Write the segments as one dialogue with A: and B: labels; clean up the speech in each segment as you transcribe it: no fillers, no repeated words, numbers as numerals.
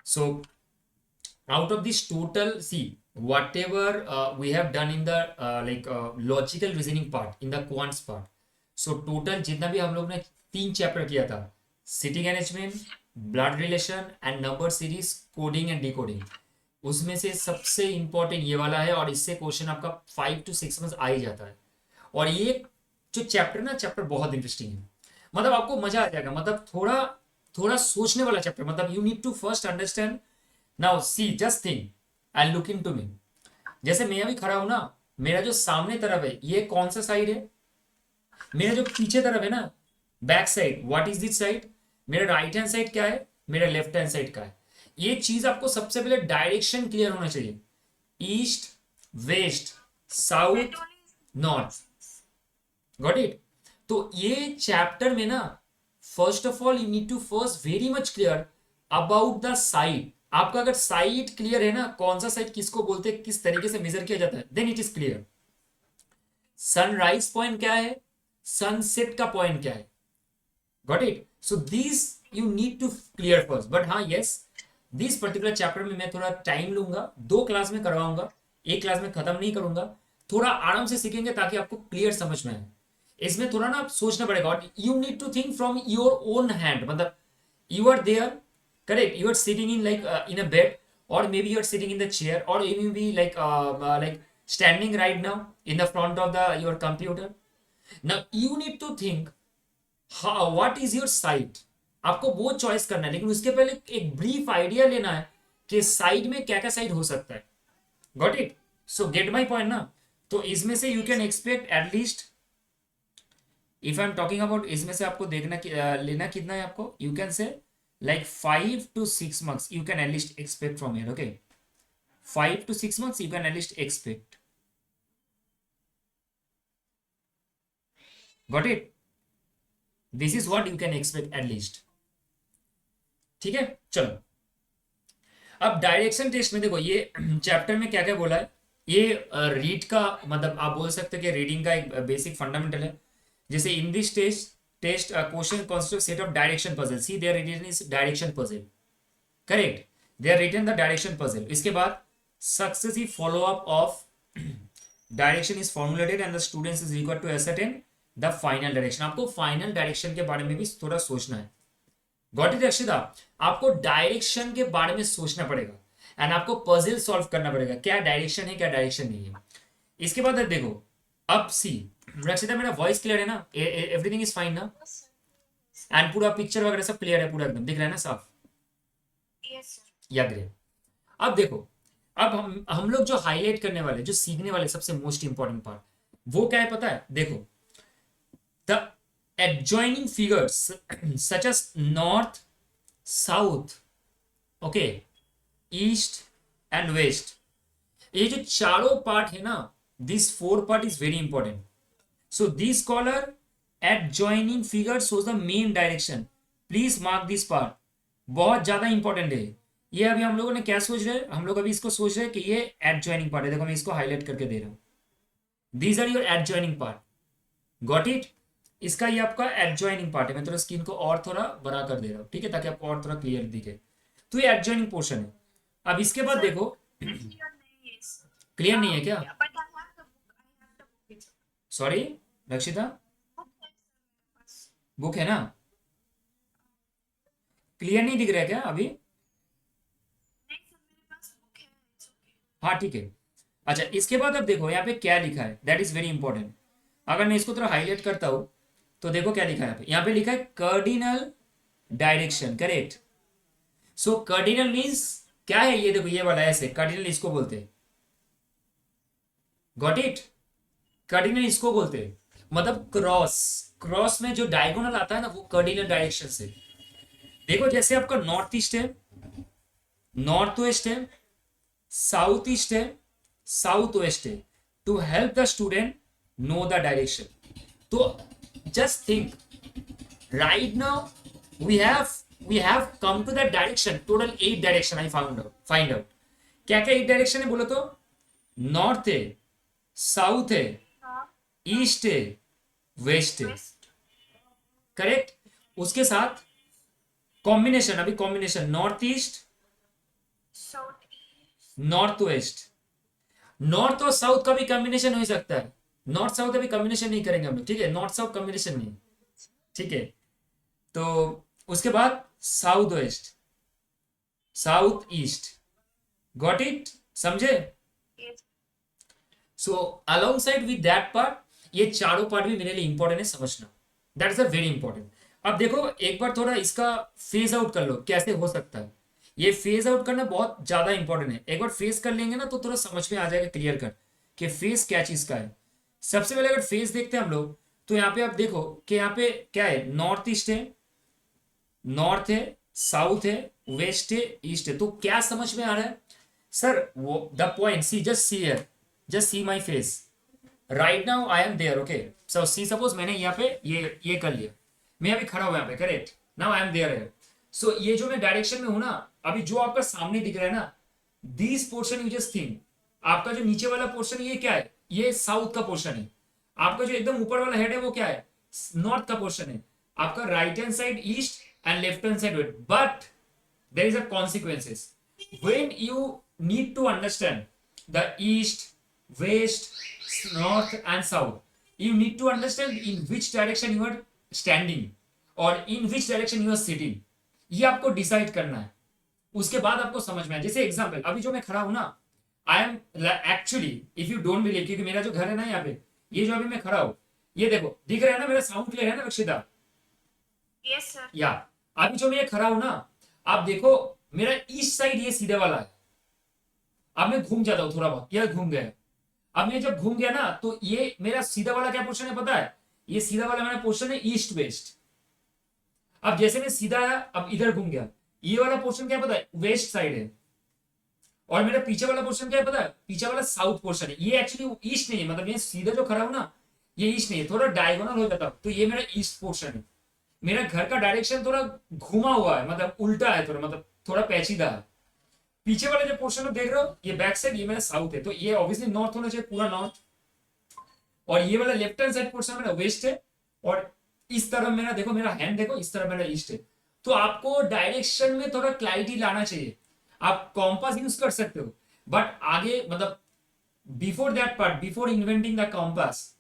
A: So out of this total, see whatever we have done in the logical reasoning part, in the quants part. So total जितना भी हम लोग ने 3 chapter किया था, sitting management, blood relation and number series, coding and decoding, उसमें से सबसे इंपॉर्टेंट ये वाला है, और इससे क्वेश्चन आपका 5 to 6 मंथ आ ही जाता है। और ये जो चैप्टर ना, चैप्टर बहुत इंटरेस्टिंग है, मतलब आपको मजा आ जाएगा, मतलब थोड़ा थोड़ा सोचने वाला चैप्टर, मतलब you need to first understand. Now see just think and look in to me. जैसे मैं अभी खड़ा हूं ना, मेरा जो सामने तरफ है ये कौन सा साइड है? मेरा जो पीछे तरफ है ना, back side, what is this side? मेरा राइट हैंड साइड क्या है, मेरा लेफ्ट हैंड साइड का है। ये चीज आपको सबसे पहले डायरेक्शन क्लियर होना चाहिए, east, west, south, north. Got it? तो ये चैप्टर में ना, first of all you need to first very much clear about the side. आपका अगर साइड क्लियर है ना, कौन सा साइड किसको बोलते हैं, किस तरीके से मेजर किया जाता है, then it is clear. Sunrise point क्या है, सनसेट का पॉइंट क्या है। Got it? So this you need to clear first. But हाँ, यस, दिस पर्टिकुलर चैप्टर में मैं थोड़ा टाइम लूंगा, 2 क्लास में करवाऊंगा, एक क्लास में खत्म नहीं करूंगा। थोड़ा आराम से सीखेंगे ताकि आपको क्लियर समझ में आए। इसमें थोड़ा ना सोचना पड़ेगा, और you need to think from your own hand, मतलब you are there, correct, you are sitting in in a bed, or maybe you are sitting in the chair, or you may be like standing right now in the front of the your computer. Now you need to think how, what is your site। आपको वो choice करना है, लेकिन उसके पहले एक brief idea लेना है कि साइड में क्या क्या साइड हो सकता है। Got it? So get my point ना। तो इसमें से you can expect at least, if I am talking about, इसमें से आपको देखना लेना कितना है आपको, यू कैन से like 5 to 6 months you can at least expect from here, okay? 5 to 6 months you can at least expect। got it? this is what you can expect at least। ठीक है, चलो। अब डायरेक्शन टेस्ट में देखो, ये chapter में क्या क्या बोला है। ये रीड का, मतलब आप बोल सकते हो कि रीडिंग का एक बेसिक फंडामेंटल है। जैसे in this test question consist set of direction puzzle, see there written is direction puzzle, correct, they are written the direction puzzle. इसके बाद successive follow up of direction is formulated and the students is required to ascertain the final direction. आपको final direction के बारे में भी थोड़ा सोचना है। Got it Akshita? आपको डायरेक्शन के बारे में सोचना पड़ेगा एंड आपको पजल सॉल्व करना पड़ेगा, क्या डायरेक्शन है, क्या डायरेक्शन नहीं है। इसके बाद देखो, अब सी रक्षिता, मेरा वॉइस क्लियर है ना, एवरीथिंग इज फाइन ना, एंड पूरा पिक्चर वगैरह सब क्लियर है, पूरा एकदम दिख रहा है ना साफ? याद रहे। अब देखो, अब हम लोग जो हाईलाइट करने वाले, जो सीखने वाले सबसे मोस्ट इंपॉर्टेंट पार्ट, वो क्या है पता है? देखो, the adjoining figures such as north, south, okay, east and west, ये जो चारों पार्ट है ना, this 4 part is very important. So this collar adjoining figure shows the main direction, please mark this part, बहुत ज्यादा इंपॉर्टेंट है ये। अभी हम लोगों ने क्या सोच रहे हैं, हम लोग अभी इसको सोच रहे हैं कि ये एडजॉइनिंग पार्ट है। देखो मैं इसको हाईलाइट करके दे रहा हूं, these are your adjoining part. Got it? इसका ये आपका एडजॉइनिंग पार्ट है। मैं थोड़ा स्क्रीन को और थोड़ा बड़ा कर दे रहा हूं, ठीक है, ताकि आपको और थोड़ा क्लियर दिखे। तो ये एडजॉइनिंग पोर्शन है। अब इसके बाद देखो, क्लियर नहीं है क्या? सॉरी रक्षिता, बुक है ना, क्लियर नहीं दिख रहा है क्या अभी? हाँ ठीक है। अच्छा, इसके बाद अब देखो यहाँ पे क्या लिखा है, दैट इज वेरी इंपॉर्टेंट। अगर मैं इसको थोड़ा हाईलाइट करता हूं, तो देखो क्या लिखा है यहाँ पे लिखा है कार्डिनल डायरेक्शन, करेक्ट। सो कार्डिनल मीन्स क्या है, ये देखो ये वाला ऐसे कार्डिनल इसको बोलते हैं। Got it? कार्डिनल इसको बोलते हैं, मतलब क्रॉस, क्रॉस में जो डायगोनल आता है ना, वो कार्डिनल डायरेक्शन से। देखो जैसे आपका नॉर्थ ईस्ट है, नॉर्थ वेस्ट है, साउथ ईस्ट है, साउथ वेस्ट है, to help the student know the direction. तो just think, right now we have come to the direction, total 8 direction I find out. क्या क्या 8 डायरेक्शन है बोलो तो? नॉर्थ है, साउथ है, ईस्ट है, वेस्ट है, करेक्ट। उसके साथ कॉम्बिनेशन, अभी combination north east,
B: south
A: north west. North और साउथ का भी कॉम्बिनेशन हो सकता है। नॉर्थ साउथ अभी कॉम्बिनेशन नहीं करेंगे हम लोग, ठीक है, नॉर्थ साउथ कॉम्बिनेशन नहीं, ठीक है। तो उसके बाद south west, south east, got it, समझे।
B: East.
A: So along side with that part, ये चारों पार्ट भी मेरे लिए इंपॉर्टेंट है समझना, that is a very important. अब देखो एक बार थोड़ा इसका फेज आउट कर लो कैसे हो सकता है। ये फेज आउट करना बहुत ज्यादा इंपॉर्टेंट है, एक बार फेस कर लेंगे ना तो थोड़ा समझ में आ जाएगा क्लियर कर कि फेस क्या चीज का है। सबसे पहले अगर फेस देखते हैं हम लोग, तो यहाँ पे आप देखो कि यहाँ पे क्या है, नॉर्थ ईस्ट है, नॉर्थ है, साउथ है, वेस्ट है, ईस्ट है। तो क्या समझ में आ रहा है सर, वो the point, see just see here, just see my face right now, I am there, okay. So see suppose मैंने यहाँ पे ये कर लिया, मैं अभी खड़ा हुआ यहाँ पे, correct, now I am there है। सो ये जो मैं डायरेक्शन में हूं ना, अभी जो आपका सामने दिख रहा है ना, this portion you just think, आपका जो नीचे वाला पोर्शन ये क्या है, ये साउथ का पोर्शन है। आपका जो एकदम ऊपर वाला हेड है वो क्या है, नॉर्थ का पोर्शन है। आपका right hand side east and left hand side west, but there is a consequences when you need to understand the east, west, north and south, you need to understand in which direction you are standing or in which direction you are sitting, ये आपको decide करना है। उसके बाद आपको समझ में आए, जैसे एग्जांपल अभी जो मैं खड़ा हूं ना, I am actually, if you don't believe, क्योंकि मेरा जो घर है ना यहाँ पे, ये जो अभी मैं खड़ा हूं, ये देखो दिख रहा है ना, मेरा साउंड क्लियर है ना रक्षिता,
B: यस सर।
A: या अभी जो मैं खड़ा हूं ना, आप देखो मेरा ईस्ट साइड ये सीधे वाला है। अब मैं घूम जाता हूं थोड़ा बहुत, यह घूम गया। अब मैं जब घूम गया ना, तो ये मेरा सीधा वाला क्या पोर्शन है पता है, ये सीधा वाला मेरा पोर्शन है ईस्ट वेस्ट। अब जैसे मैं सीधा आया, अब इधर घूम गया, ये वाला पोर्शन क्या पता है, वेस्ट साइड है। और मेरा पीछे वाला पोर्शन क्या है पता है, पीछे वाला साउथ पोर्शन है। ये एक्चुअली ईस्ट नहीं है, मतलब ये सीधा जो खड़ा हूं ना, ये ईस्ट नहीं है, थोड़ा डायगोनल हो जाता, तो ये मेरा ईस्ट पोर्शन है। मेरा घर का डायरेक्शन थोड़ा घुमा हुआ है, मतलब उल्टा है थोड़ा, मतलब थोड़ा पेचीदा है। पीछे वाला जो पोर्शन आप देख रहे हो, ये बैक साइड, ये मेरा साउथ है, तो ये ऑब्वियसली नॉर्थ होना चाहिए, पूरा नॉर्थ। और ये वाला लेफ्ट हैंड साइड पोर्शन मेरा वेस्ट है। और इस तरफ मेरा देखो, मेरा हैंड देखो, इस तरफ मेरा ईस्ट है। तो आपको डायरेक्शन में थोड़ा क्लैरिटी लाना चाहिए। आप कॉम्पास यूज कर सकते हो, बट आगे मतलब before that part, before inventing the compass,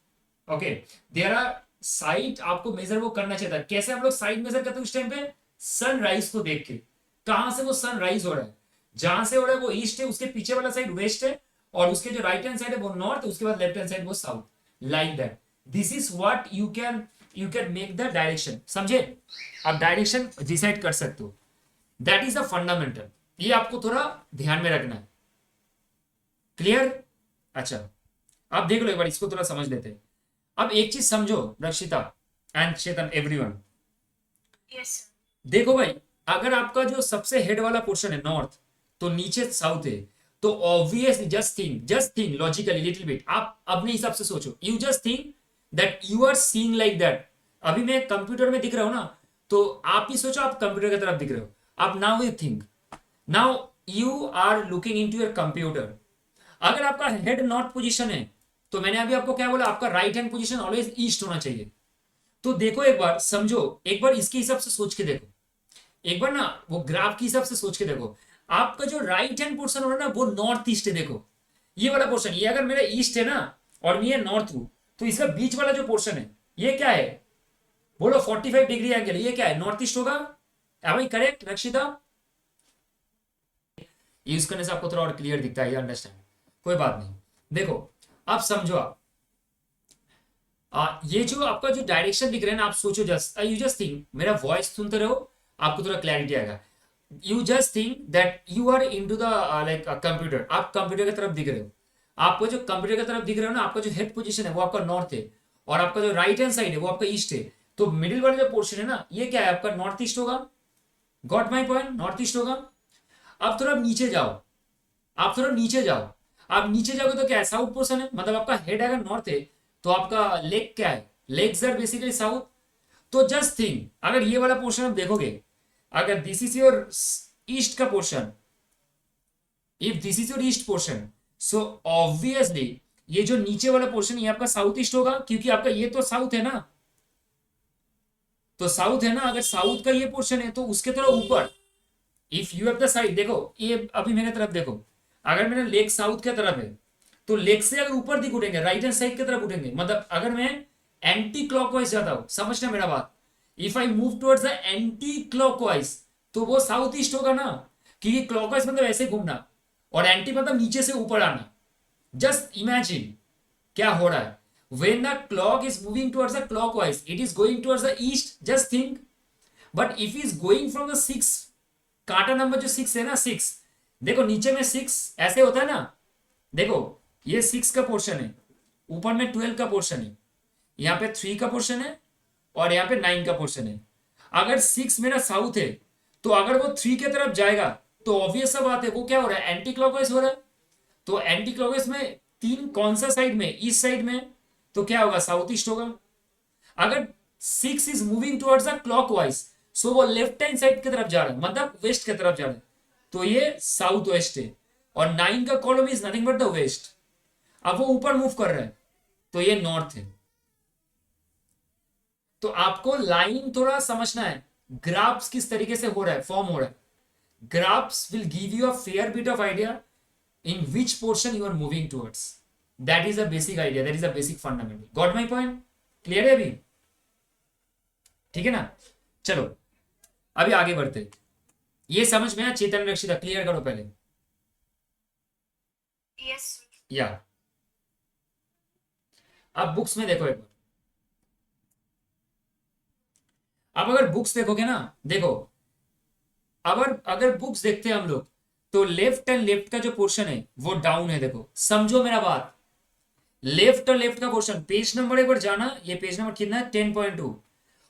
A: okay, there are sight, आपको मेजर वो करना चाहिए था। कैसे हम लोग साइट मेजर करते हैं उस टाइम पे, सनराइज को देख के, कहां से वो सनराइज हो रहा है, जहां से हो रहा है वो ईस्ट है, उसके पीछे वाला साइड वेस्ट है, और उसके जो राइट हैंड साइड है वो नॉर्थ, उसके बाद लेफ्ट हैंड साइड वो south, like that. This is what you can make the direction, समझे। आप डायरेक्शन डिसाइड कर सकते हो, दैट इज द फंडामेंटल। ये आपको थोड़ा ध्यान में रखना है, क्लियर। अच्छा, आप देख लो एक बार, इसको थोड़ा समझ लेते हैं। अब एक चीज समझो रक्षिता एंड चेतन, एवरीवन,
B: यस
A: देखो भाई, अगर आपका जो सबसे हेड वाला पोर्शन है नॉर्थ, तो नीचे साउथ है, तो obviously just think logically little bit, आप अपने हिसाब से सोचो, you just think that you are seeing like that. अभी मैं कंप्यूटर में दिख रहा हूं ना, तो आप ही सोचो आप कंप्यूटर की तरफ दिख रहे हो। आप now you think, now you are looking into your computer. अगर आपका हेड नॉर्थ पोजीशन है, तो मैंने अभी आपको क्या बोला, आपका right hand position always east होना चाहिए। तो देखो एक बार समझो, एक बार इसके हिसाब से सोच के देखो, एक बार ना वो ग्राफ के हिसाब से सोच के देखो। आपका जो राइट हैंड पोर्शन हो रहा है ना, वो नॉर्थ ईस्ट है। देखो ये वाला पोर्शन, ये अगर मेरा ईस्ट है ना, और मैं नॉर्थ हूं, तो इसका बीच वाला जो पोर्शन है ये क्या है, बोलो 45 डिग्री एंगल, ये क्या है, नॉर्थ ईस्ट होगा। भाई करेक्ट रक्षिता, यूज करने से आपको थोड़ा और क्लियर दिखता है, ये अंडरस्टैंड, कोई बात नहीं। देखो अब समझो आप, ये जो आपका जो डायरेक्शन दिख रहा है ना, आप सोचो, जस्ट यू जस्ट थिंक, मेरा वॉइस सुनते रहो, आपको थोड़ा क्लैरिटी आएगा। You just think that you are into the like computer, आप कंप्यूटर की तरफ दिख रहे हो। आपको जो कंप्यूटर की तरफ दिख रहे हो ना, आपका जो हेड पोजीशन है वो आपका नॉर्थ है, और आपका जो राइट हैंड साइड है वो आपका ईस्ट है। तो मिडिल वाला जो पोर्शन है ना, ये क्या है, आपका नॉर्थ ईस्ट होगा। Got my point, north east होगा। अब थोड़ा नीचे जाओ, आप थोड़ा नीचे जाओ, आप नीचे जाओगे तो क्या है, साउथ पोर्शन है, मतलब आपका हेड अगर नॉर्थ है, तो आपका लेग क्या है, लेग्स आर बेसिकली साउथ। तो जस्ट थिंक, अगर ये वाला पोर्शन आप देखोगे, अगर दिस इज योर ईस्ट का portion, if this is your east portion, so obviously ये जो नीचे वाला पोर्शन ये आपका साउथ ईस्ट होगा, क्योंकि आपका ये तो साउथ है ना, तो साउथ है ना, अगर साउथ का ये पोर्शन है तो उसके थोड़ा ऊपर, if you have the side, देखो ये अभी मेरे तरफ देखो, अगर मेरा लेग साउथ के तरफ है तो लेग से अगर ऊपर दिख उठेंगे, राइट हैंड साइड की तरफ उठेंगे, मतलब अगर मैं एंटी क्लॉकवाइज जाता हूं, समझना मेरा बात, if I move towards the anti clockwise तो वो साउथ ईस्ट होगा ना, क्योंकि क्लॉकवाइज मतलब ऐसे घूमना और एंटी मतलब नीचे से ऊपर आना। जस्ट इमेजिन क्या हो रहा है, when the clock is moving towards the clockwise it is going towards the east, just think, but if is going from the 6, कांटा नंबर जो 6 है ना, 6, देखो नीचे में 6 ऐसे होता है ना, देखो ये 6 का पोर्शन है, ऊपर में 12 का पोर्शन है, यहाँ पे 3 का पोर्शन है और यहाँ पे 9 का पोर्शन है। अगर 6 मेरा साउथ है तो अगर वो 3 की तरफ जाएगा तो ऑब्वियस सा बात है वो क्या हो रहा है, एंटी क्लॉकवाइज हो रहा है। तो एंटी क्लॉकवाइज में तीन कौन सा साइड में, ईस्ट साइड में, तो क्या होगा, साउथ ईस्ट होगा। अगर 6 is moving towards the clockwise so वो लेफ्ट हैंड साइड की तरफ जा रहा है, मतलब वेस्ट की तरफ जा रहा है, तो ये साउथ वेस्ट है। और 9 का column is nothing but the west, अब वो ऊपर मूव कर रहा है तो ये नॉर्थ है। तो आपको लाइन थोड़ा समझना है, ग्राफ्स किस तरीके से हो रहा है, फॉर्म हो रहा है। Graphs will give you a fair bit of idea in which portion you are moving towards. That is a basic idea, that is a basic fundamental. Got my point? Clear है अभी? ठीक है ना, चलो अभी आगे बढ़ते। ये समझ में आया चेतन रक्षिता, क्लियर करो पहले।
B: Yes, sir.
A: या अब बुक्स में देखो एक बार, अब अगर बुक्स देखोगे ना, देखो अगर अगर बुक्स देखते हैं हम लोग तो लेफ्ट एंड लेफ्ट का जो पोर्शन है वो डाउन है। देखो समझो मेरा बात, लेफ्ट और लेफ्ट का पोर्शन, पेज नंबर एक बार जाना, ये पेज नंबर कितना है 10.2,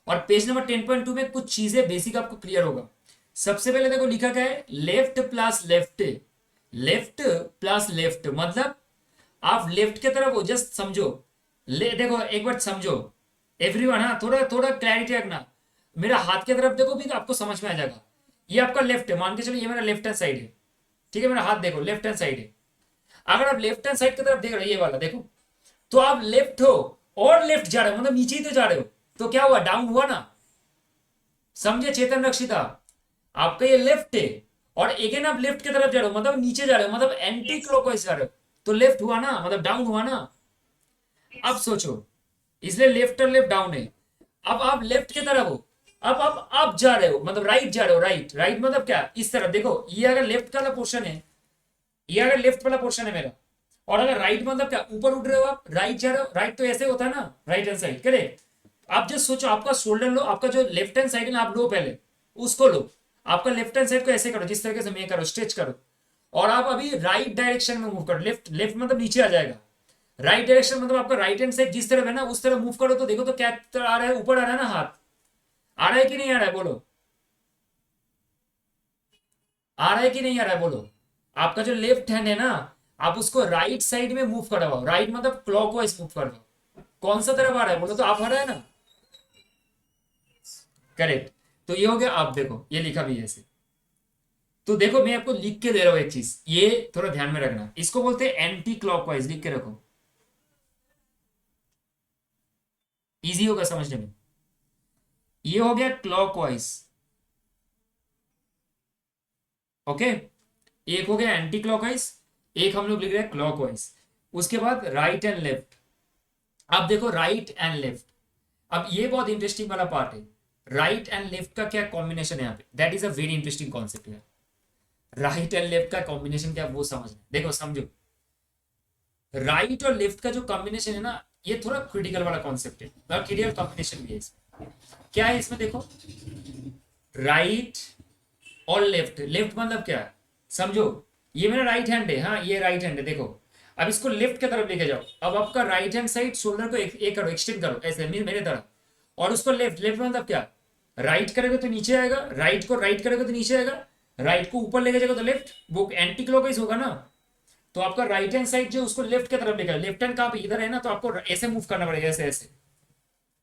A: और पेज नंबर 10.2 में कुछ चीजें बेसिक आपको क्लियर होगा। सबसे पहले देखो लिखा क्या है, left plus left, left plus left, मतलब आप लेफ्ट की तरफ हो, जस्ट समझो। देखो एक बार समझो एवरीवन, हाँ थोड़ा थोड़ा क्लैरिटी रखना, मेरा हाथ की तरफ देखो भी आपको समझ में आ जाएगा। ये आपका लेफ्ट है, मान के चलो ये मेरा लेफ्ट हैंड साइड है, ठीक है, मेरा हाथ देखो लेफ्ट हैंड साइड है। अगर आप लेफ्ट हैंड साइड की तरफ देख रहे हो, ये वाला देखो, तो आप लेफ्ट हो और लेफ्ट जा रहे हो, मतलब नीचे ही तो जा रहे हो, तो क्या हुआ, डाउन हुआ ना। समझे चेतन रक्षिता, आपका ये लेफ्ट है और अगेन आप लेफ्ट की तरफ जा रहे हो, मतलब नीचे जा रहे हो, मतलब एंटी क्लॉकवाइज जा रहे हो, तो लेफ्ट हुआ ना, मतलब डाउन हुआ ना। अब
B: Yes.
A: सोचो, इसलिए लेफ्ट और लेफ्ट डाउन है। अब आप लेफ्ट की तरफ हो, अब आप जा रहे हो, मतलब राइट जा रहे हो, राइट राइट मतलब क्या, इस तरफ देखो, ये अगर लेफ्ट वाला पोर्शन है, ये अगर लेफ्ट वाला पोर्शन है मेरा, और अगर राइट मतलब क्या, ऊपर उठ रहे हो आप, राइट जा रहे हो, राइट तो ऐसे होता है ना, राइट हैंड साइड, करेक्ट। आप जस्ट सोचो, आपका शोल्डर लो, आपका जो लेफ्ट हैंड साइड है ना, आप लो पहले उसको लो, आपका लेफ्ट हैंड साइड को ऐसे करो जिस तरीके से मैं करो, स्ट्रेच करो, और आप अभी राइट डायरेक्शन में मूव करो। लेफ्ट लेफ्ट मतलब नीचे आ जाएगा, राइट डायरेक्शन मतलब आपका राइट हैंड साइड जिस तरफ है ना उस तरफ मूव करो, तो देखो तो क्या आ रहा है, ऊपर आ रहा है ना हाथ, आ रहा है कि नहीं आ रहा है, बोलो आ रहा है कि नहीं आ रहा है, बोलो। आपका जो लेफ्ट हैंड है ना, आप उसको राइट साइड में मूव करवाओ, राइट मतलब क्लॉकवाइज मूव करवाओ, कौन सा तरफ आ रहा है बोलो, तो आप आ रहा है ना, करेक्ट। तो ये हो गया, आप देखो ये लिखा भी है ऐसे, तो देखो मैं आपको लिख के दे रहा हूं एक चीज, ये थोड़ा ध्यान में रखना, इसको बोलते हैं एंटी क्लॉकवाइज, लिख के रखो, इजी होगा समझने में। ये हो गया क्लॉकवाइज, ओके, एक हो गया एंटी क्लॉकवाइज, एक हम लोग लिख रहे हैं क्लॉकवाइज। उसके बाद राइट एंड लेफ्ट, अब देखो राइट एंड लेफ्ट, अब ये बहुत इंटरेस्टिंग वाला पार्ट है, राइट एंड लेफ्ट का क्या कॉम्बिनेशन है यहाँ पे, that is a very interesting concept है। राइट एंड लेफ्ट का कॉम्बिनेशन क्या वो समझना, देखो समझो, राइट और लेफ्ट का जो कॉम्बिनेशन है ना, ये थोड़ा क्रिटिकल वाला कॉन्सेप्ट है, और क्रिटिकल कॉम्बिनेशन भी है इसमें। क्या है इसमें देखो, राइट और लेफ्ट, लेफ्ट मतलब क्या है समझो, ये मेरा राइट हैंड है, हाँ ये राइट हैंड है, देखो अब इसको लेफ्ट की तरफ लेके जाओ, अब आपका राइट हैंड साइड शोल्डर को एक करो, एक्सटेंड करो ऐसे मेरे तरफ, और उसको लेफ्ट, लेफ्ट मतलब क्या, राइट करेगा तो नीचे आएगा, राइट को राइट करेगा तो नीचे आएगा, राइट को ऊपर लेके जाएगा तो लेफ्ट, वो एंटी क्लॉकवाइज होगा ना। तो आपका राइट हैंड साइड जो उसको लेफ्ट की तरफ लेकर, लेफ्ट हैंड कहाँ पे, इधर है ना, तो आपको ऐसे मूव करना पड़ेगा, ऐसे ऐसे,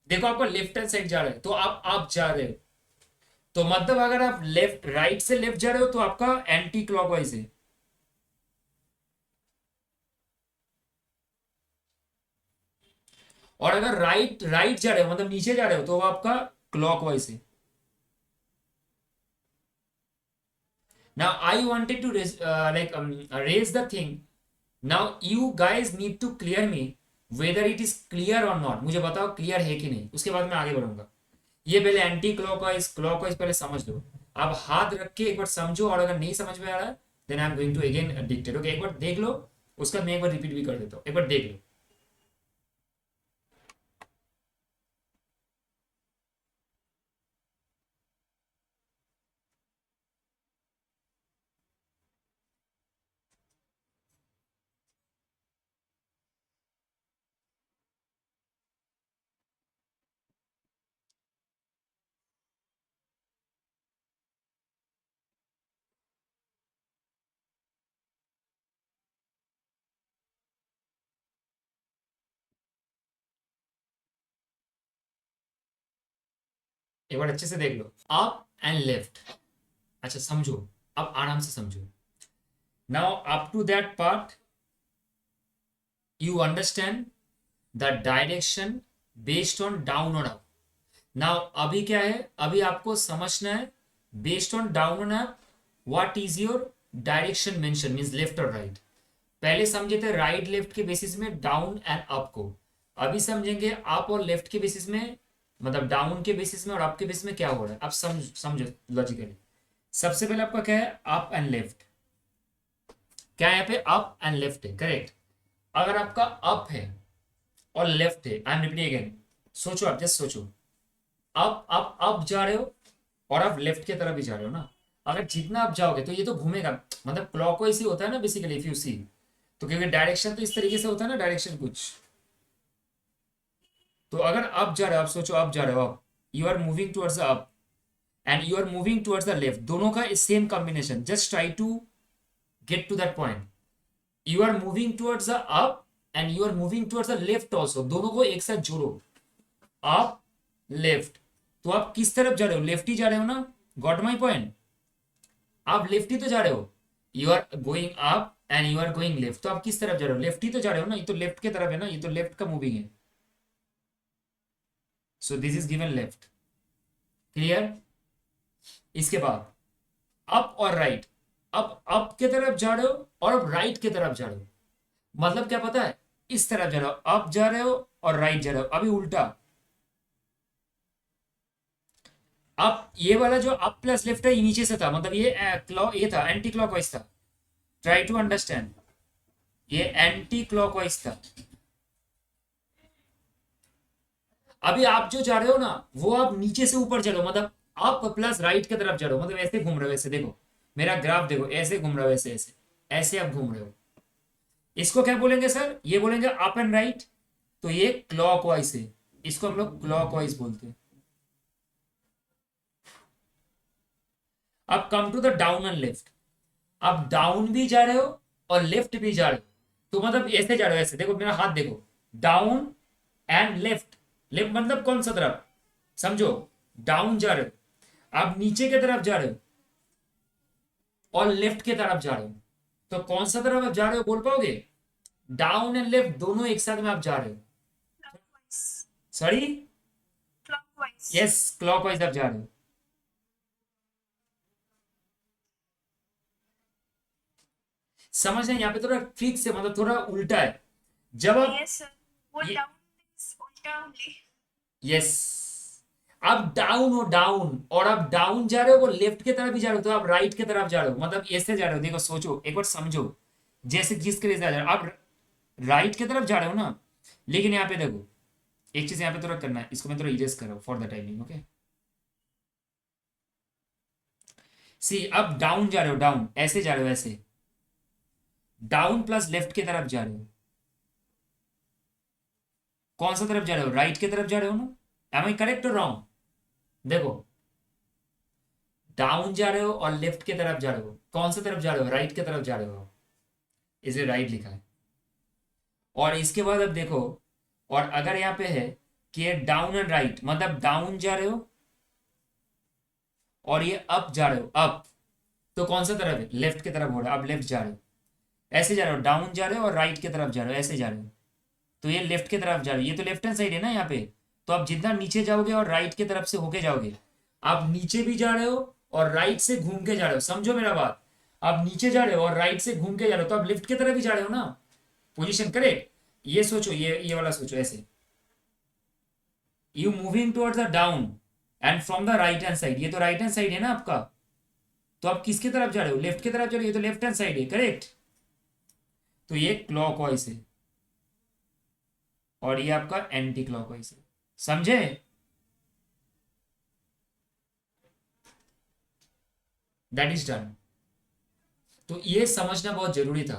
A: देखो आपका लेफ्ट हैंड साइड जा रहा है तो आप जा रहे हो, तो मतलब अगर आप लेफ्ट राइट से लेफ्ट जा रहे हो तो आपका एंटी क्लॉकवाइज है, और अगर राइट राइट जा रहे हो मतलब नीचे जा रहे हो तो वो आपका क्लॉकवाइज है। Now I wanted to raise the thing. Now you guys need to clear me whether it is clear or not. मुझे बताओ क्लियर है कि नहीं, उसके बाद मैं आगे बढ़ूंगा. ये पहले एंटी क्लॉकवाइज क्लॉकवाइज पहले समझ लो. आप हाथ रख के एक बार समझो, और अगर नहीं समझ में आ रहा है then I am going to again dictate. Okay, एक बार देख लो, उसका मैं एक बार रिपीट भी कर देता हूँ. एक बार देख लो. एक बार अच्छे से देख लो. Up and left. अच्छा समझो, अब आराम से समझो. Now up to that part you understand the direction based on down or up. now अभी क्या है, अभी आपको समझना है based on down or up what is your direction mention means left or right. पहले समझे थे राइट लेफ्ट के बेसिस में डाउन एंड अप को. अभी समझेंगे अप और लेफ्ट के बेसिस में, मतलब डाउन के बेसिस में और अप के बेसिस में क्या हो रहा है. अब समझो लॉजिकली. सबसे पहले आपका क्या है, अप एंड लेफ्ट. क्या है यहाँ पे, अप एंड लेफ्ट है, करेक्ट. अगर आपका अप है और लेफ्ट है, आई एम रिपीटिंग अगेन, सोचो आप, जस्ट सोचो. अप जा रहे हो और आप लेफ्ट की तरफ भी जा रहे हो ना. अगर जितना आप जाओगे तो ये तो घूमेगा, मतलब क्लॉकवाइज ही होता है ना बेसिकली इफ यू सी. तो क्योंकि डायरेक्शन तो इस तरीके से होता है ना, डायरेक्शन कुछ. तो अगर अप जा रहे हो, आप सोचो अप जा रहे हो, up, you are moving towards the up and you are moving towards the left. दोनों का same combination. Just try to get to that point. You are moving towards the up and you are moving towards the left also. दोनों को एक साथ जोड़ो, up left. तो आप किस तरफ जा रहे हो, लेफ्ट ही जा रहे हो ना. Got my point. आप लेफ्ट ही तो जा रहे हो. You are going up and you are going left. तो आप किस तरफ जा रहे हो, लेफ्ट ही तो जा रहे हो ना. ये तो लेफ्ट की तरफ है ना, ये तो लेफ्ट का मूविंग है. सो this is given left. Clear. इसके बाद अप और राइट. अब अप की तरफ जा रहे हो और अब राइट की तरफ जा रहे हो. मतलब क्या पता है, इस तरफ जा रहे हो, अप जा रहे हो और राइट जा रहे हो. अभी उल्टा. अब ये वाला जो अप प्लस लेफ्ट है ये नीचे से था, मतलब ये था एंटी क्लॉकवाइज था. ट्राई टू अंडरस्टैंड, ये एंटी क्लॉकवाइज था. अभी आप जो जा रहे हो ना वो आप नीचे से ऊपर जा रहे हो, मतलब अप प्लस राइट की तरफ जा रहे हो, मतलब ऐसे घूम रहे हो. ऐसे देखो मेरा ग्राफ देखो, ऐसे घूम रहा हो, ऐसे ऐसे ऐसे आप घूम रहे हो. इसको क्या बोलेंगे सर, ये बोलेंगे अप एंड राइट. तो ये क्लॉकवाइज है, इसको हम लोग क्लॉकवाइज बोलते हैं. अब come to the down and left. आप डाउन भी जा रहे हो और लेफ्ट भी जा रहे हो. तो मतलब ऐसे जा रहे हो, ऐसे देखो मेरा हाथ देखो, डाउन एंड लेफ्ट. लेफ्ट मतलब कौन सा तरफ, समझो. डाउन जा रहे हो, आप नीचे की तरफ जा रहे हो और लेफ्ट की तरफ जा रहे हो. तो कौन सा तरफ आप जा रहे हो बोल पाओगे. डाउन एंड लेफ्ट दोनों एक साथ में आप जा रहे हो.
B: Clockwise.
A: Sorry,
B: Clockwise.
A: Yes clockwise आप जा रहे हो. समझ रहे हैं, यहाँ पे थोड़ा ठीक से, मतलब थोड़ा उल्टा है. जब आप
B: Yes, sir. वो
A: ये
B: down is उल्टा only.
A: यस, आप डाउन हो, डाउन, और आप डाउन जा रहे हो वो लेफ्ट की तरफ भी जा रहे हो, तो आप राइट की तरफ जा रहे हो, मतलब ऐसे जा रहे हो. देखो सोचो एक बार समझो, जैसे जिसके लिए जा रहे हो आप राइट की तरफ जा रहे हो ना. लेकिन यहाँ पे देखो एक चीज यहाँ पे थोड़ा करना है, इसको मैं थोड़ा इरेज कर रहा हूँ फॉर द टाइमिंग. ओके सी, अब डाउन जा रहे हो, डाउन ऐसे जा रहे हो, ऐसे डाउन प्लस लेफ्ट की तरफ जा रहे हो. कौन सा तरफ जा रहे हो, राइट की तरफ जा रहे हो ना. एम आई करेक्ट और रॉन्ग. देखो डाउन जा रहे हो और लेफ्ट की तरफ जा रहे हो. कौन सा तरफ जा रहे हो, राइट की तरफ जा रहे हो. इसलिए राइट लिखा है. और इसके बाद अब देखो, और अगर यहाँ पे है कि ये डाउन एंड राइट, मतलब डाउन जा रहे हो और ये अप जा रहे हो, अप. तो कौन सा तरफ है, लेफ्ट की तरफ हो रहा है. अब लेफ्ट जा रहे हो, ऐसे जा रहे हो, डाउन जा रहे हो और राइट की तरफ जा रहे हो, ऐसे जा रहे हो. तो ये लेफ्ट की तरफ जा रहे हो, ये तो लेफ्ट हैंड साइड है ना यहाँ पे. तो आप जितना नीचे जाओगे और राइट की तरफ से होके जाओगे, आप नीचे भी जा रहे हो और राइट से घूम के जा रहे हो. समझो मेरा बात. आप नीचे जा रहे हो और राइट से घूम के जा रहे हो तो आप लेफ्ट की तरफ ही जा रहे हो ना, पोजीशन करेक्ट। ये सोचो, ये वाला सोचो ऐसे, you moving towards the down and from the right hand side, ये तो राइट हैंड साइड है ना आपका, तो आप किसकी तरफ जा रहे हो, लेफ्ट की तरफ जा रहे हो, ये तो लेफ्ट हैंड साइड है करेक्ट। तो ये क्लॉकवाइज है और ये आपका एंटी क्लॉकवाइज है, समझे। That is done. तो ये समझना बहुत जरूरी था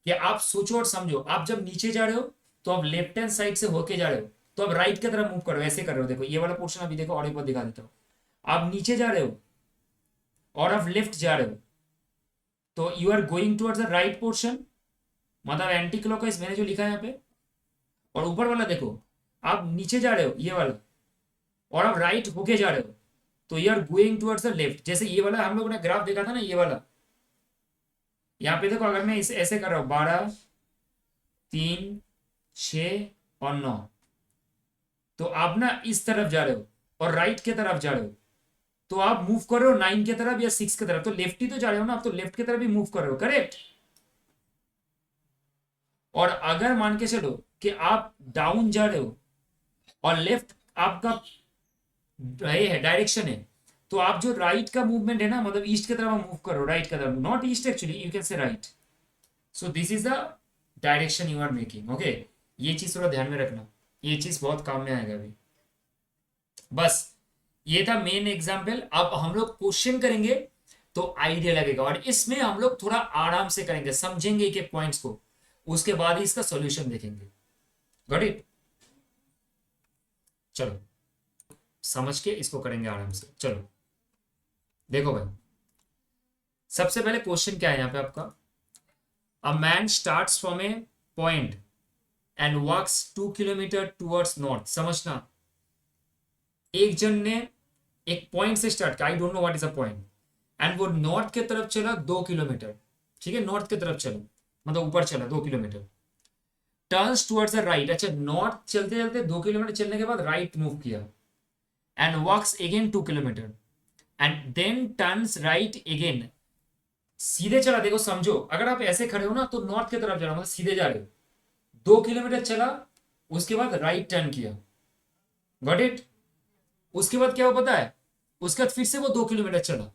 A: कि आप सोचो और समझो, आप जब नीचे जा रहे हो तो आप लेफ्ट हैंड साइड से होके जा रहे हो, तो आप राइट की तरफ मूव करो, ऐसे कर रहे हो। देखो ये वाला पोर्शन अभी देखो, और एक बार दिखा देता हूं। आप नीचे जा रहे हो और आप लेफ्ट जा रहे हो, तो you are going towards the right portion, मतलब एंटी क्लॉकवाइज मैंने जो लिखा है यहाँ पे। और ऊपर वाला देखो, आप नीचे जा रहे हो ये वाला, और आप राइट होके जा रहे हो, तो you are going towards the left. जैसे ये वाला हम लोगों ने ग्राफ देखा था ना, ये वाला, यहाँ पे देखो, अगर मैं इसे ऐसे कर रहा हूं 12 3 6 और 9, तो आप ना इस तरफ जा रहे हो और राइट के तरफ जा रहे हो, तो आप मूव कर रहे हो 9 की तरफ या 6 की तरफ, तो लेफ्ट ही तो जा रहे हो ना आप, तो लेफ्ट की तरफ ही मूव कर रहे हो करेक्ट। और अगर मान के चलो कि आप डाउन जा रहे हो और लेफ्ट आपका ये है डायरेक्शन है, तो आप जो राइट का मूवमेंट है ना, मतलब ईस्ट की तरफ मूव करो, राइट की तरफ, not east actually, you can say right. So this is the direction you are making, okay. ये चीज थोड़ा ध्यान में रखना, ये चीज बहुत काम में आएगा अभी। बस ये था मेन एग्जाम्पल। अब हम लोग क्वेश्चन करेंगे तो आइडिया लगेगा, और इसमें हम लोग थोड़ा आराम से करेंगे, समझेंगे एक एक पॉइंट्स को, उसके बाद ही इसका सॉल्यूशन देखेंगे। Got it. चलो समझ के इसको करेंगे आराम से। चलो देखो भाई, सबसे पहले क्वेश्चन क्या है यहाँ पे आपका, a man starts from A point and walks 2 kilometre towards north. समझना, एक जन ने एक पॉइंट से स्टार्ट किया, I don't know what is a point, and वो नॉर्थ की तरफ चला 2 किलोमीटर, ठीक है, नॉर्थ की तरफ चलो, मतलब ऊपर चला 2 kilometre. Turns towards the right, अच्छा नॉर्थ चलते चलते 2 किलोमीटर चलने के बाद राइट मूव किया, and walks again 2 kilometre and then turns right again. सीधे चला, देखो समझो, अगर आप ऐसे खड़े हो ना तो नॉर्थ की तरफ जा रहे हो, मतलब सीधे जा रहे हो, 2 किलोमीटर चला, उसके बाद राइट टर्न किया, गॉट इट। उसके बाद क्या हुआ पता है, उसके बाद फिर से वो 2 किलोमीटर चला,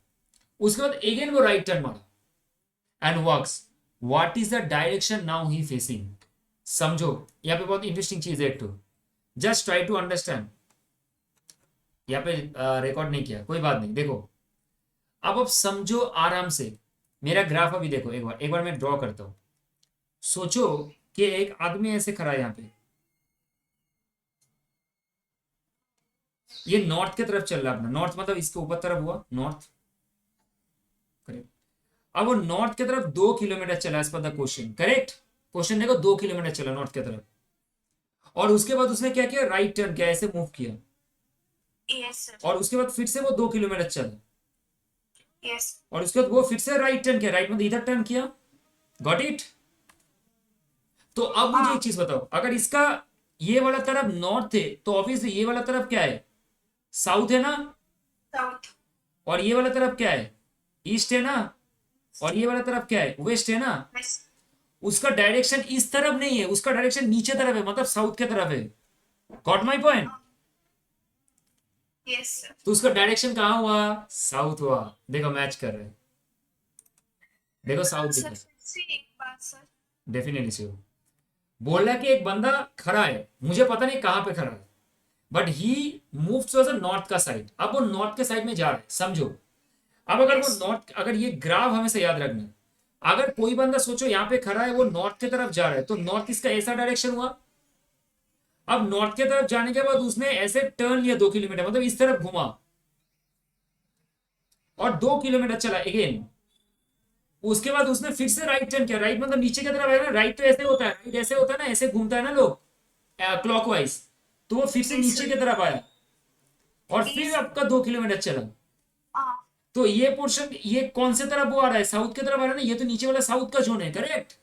A: उसके बाद अगेन वो राइट टर्न मारा and walks. What is the direction now he facing. समझो यहाँ पे बहुत इंटरेस्टिंग चीज है, to just try to understand. यहाँ पे रिकॉर्ड नहीं किया, कोई बात नहीं, देखो अब समझो आराम से। मेरा ग्राफ अभी देखो, एक बार मैं ड्रॉ करता हूं। सोचो कि एक आदमी ऐसे खड़ा है यहाँ पे, ये नॉर्थ की तरफ चल रहा है अपना, नॉर्थ मतलब इसके ऊपर तरफ हुआ नॉर्थ, करेक्ट। अब वो नॉर्थ की तरफ 2 किलोमीटर चला, as per the question, correct. Question देखो 2 किलोमीटर चला नॉर्थ की तरफ, और उसके बाद उसने क्या किया, राइट टर्न किया, ऐसे मूव किया,
B: Yes, sir.
A: और उसके बाद फिर से वो 2 किलोमीटर चला,
B: Yes.
A: और उसके बाद वो फिर से राइट टर्न किया, राइट मतलब इधर टर्न किया, गॉट इट। तो अब मुझे
B: हाँ.
A: एक चीज बताओ, अगर इसका ये वाला तरफ नॉर्थ है तो ऑब्वियसली ये वाला तरफ क्या है, साउथ है ना,
B: South.
A: और ये वाला तरफ क्या है, ईस्ट है ना, और ये वाला तरफ क्या है, वेस्ट है ना।
B: West.
A: उसका डायरेक्शन इस तरफ नहीं है, उसका डायरेक्शन नीचे तरफ है, मतलब साउथ के तरफ है, got my point.
B: Yes, sir.
A: तो उसका डायरेक्शन कहाँ हुआ, साउथ हुआ। देखो मैच कर रहे हैं, देखो साउथ दिख
B: Sir,
A: रहा है,
B: फिर से एक बात सर.
A: डेफिनेटली से बोल रहा है कि एक बंदा खड़ा है, मुझे पता नहीं कहाँ पे खड़ा है, but he move towards the north का साइड। अब वो नॉर्थ के साइड में जा रहा है, समझो। अब अगर वो
B: Yes.
A: नॉर्थ, अगर ये ग्राफ हमेशा याद रखना, अगर कोई बंदा सोचो यहाँ पे खड़ा है, वो नॉर्थ की तरफ जा रहा है, तो नॉर्थ इसका ऐसा डायरेक्शन हुआ। अब नॉर्थ की तरफ जाने के बाद उसने ऐसे टर्न लिया 2 किलोमीटर, मतलब इस तरफ घुमा और 2 किलोमीटर चला अगेन। उसके बाद उसने फिर से राइट टर्न किया, राइट मतलब नीचे की तरफ आया ना, राइट तो ऐसे होता है, राइट ऐसे होता है ना, ऐसे घूमता है ना लोग क्लॉकवाइज, तो वो फिर से
B: Yes,
A: नीचे
B: sir.
A: की तरफ आया और
B: Yes.
A: फिर आपका 2 किलोमीटर चला।
B: हाँ.
A: तो ये पोर्शन ये कौन से तरफ वो आ रहा है, साउथ की तरफ आ रहा है ना, ये तो नीचे वाला साउथ का जोन है, correct.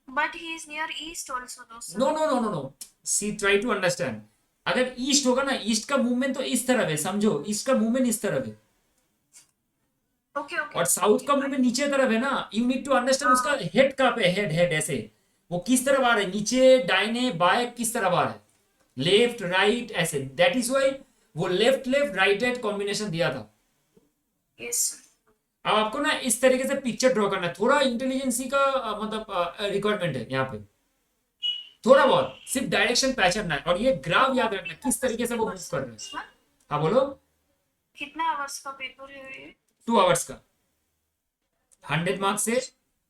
B: But he is near east also, though, sir.
A: No no no no no, see try to understand. अगर ईस्ट होगा ना, ईस्ट का मूवमेंट तो इस तरफ है, समझो ईस्ट का मूवमेंट इस तरफ है,
B: Okay, okay.
A: और साउथ का मुंह में नीचे तरफ है ना, यू नीड टू अंडरस्टैंड उसका हेड कहाँ पे, हेड हेड ऐसे वो किस तरफ आ रहा है, नीचे दाहिने बाएं किस तरफ आ रहा है, लेफ्ट राइट ऐसे, दैट इज वाई वो left left right right combination दिया था।
B: Yes, sir.
A: अब आपको ना इस तरीके से पिक्चर ड्रॉ करना है, थोड़ा इंटेलिजेंसी का मतलब रिक्वायरमेंट है यहाँ पे, थोड़ा बहुत सिर्फ डायरेक्शन पहचानना है, और ये ग्राफ याद रखना है, किस तरीके से वो मूव कर रहे हैं।
B: Sir,
A: हाँ बोलो।
B: कितना आवर्स का पेपर है ये?
A: 2 आवर्स का, 100 मार्क्स से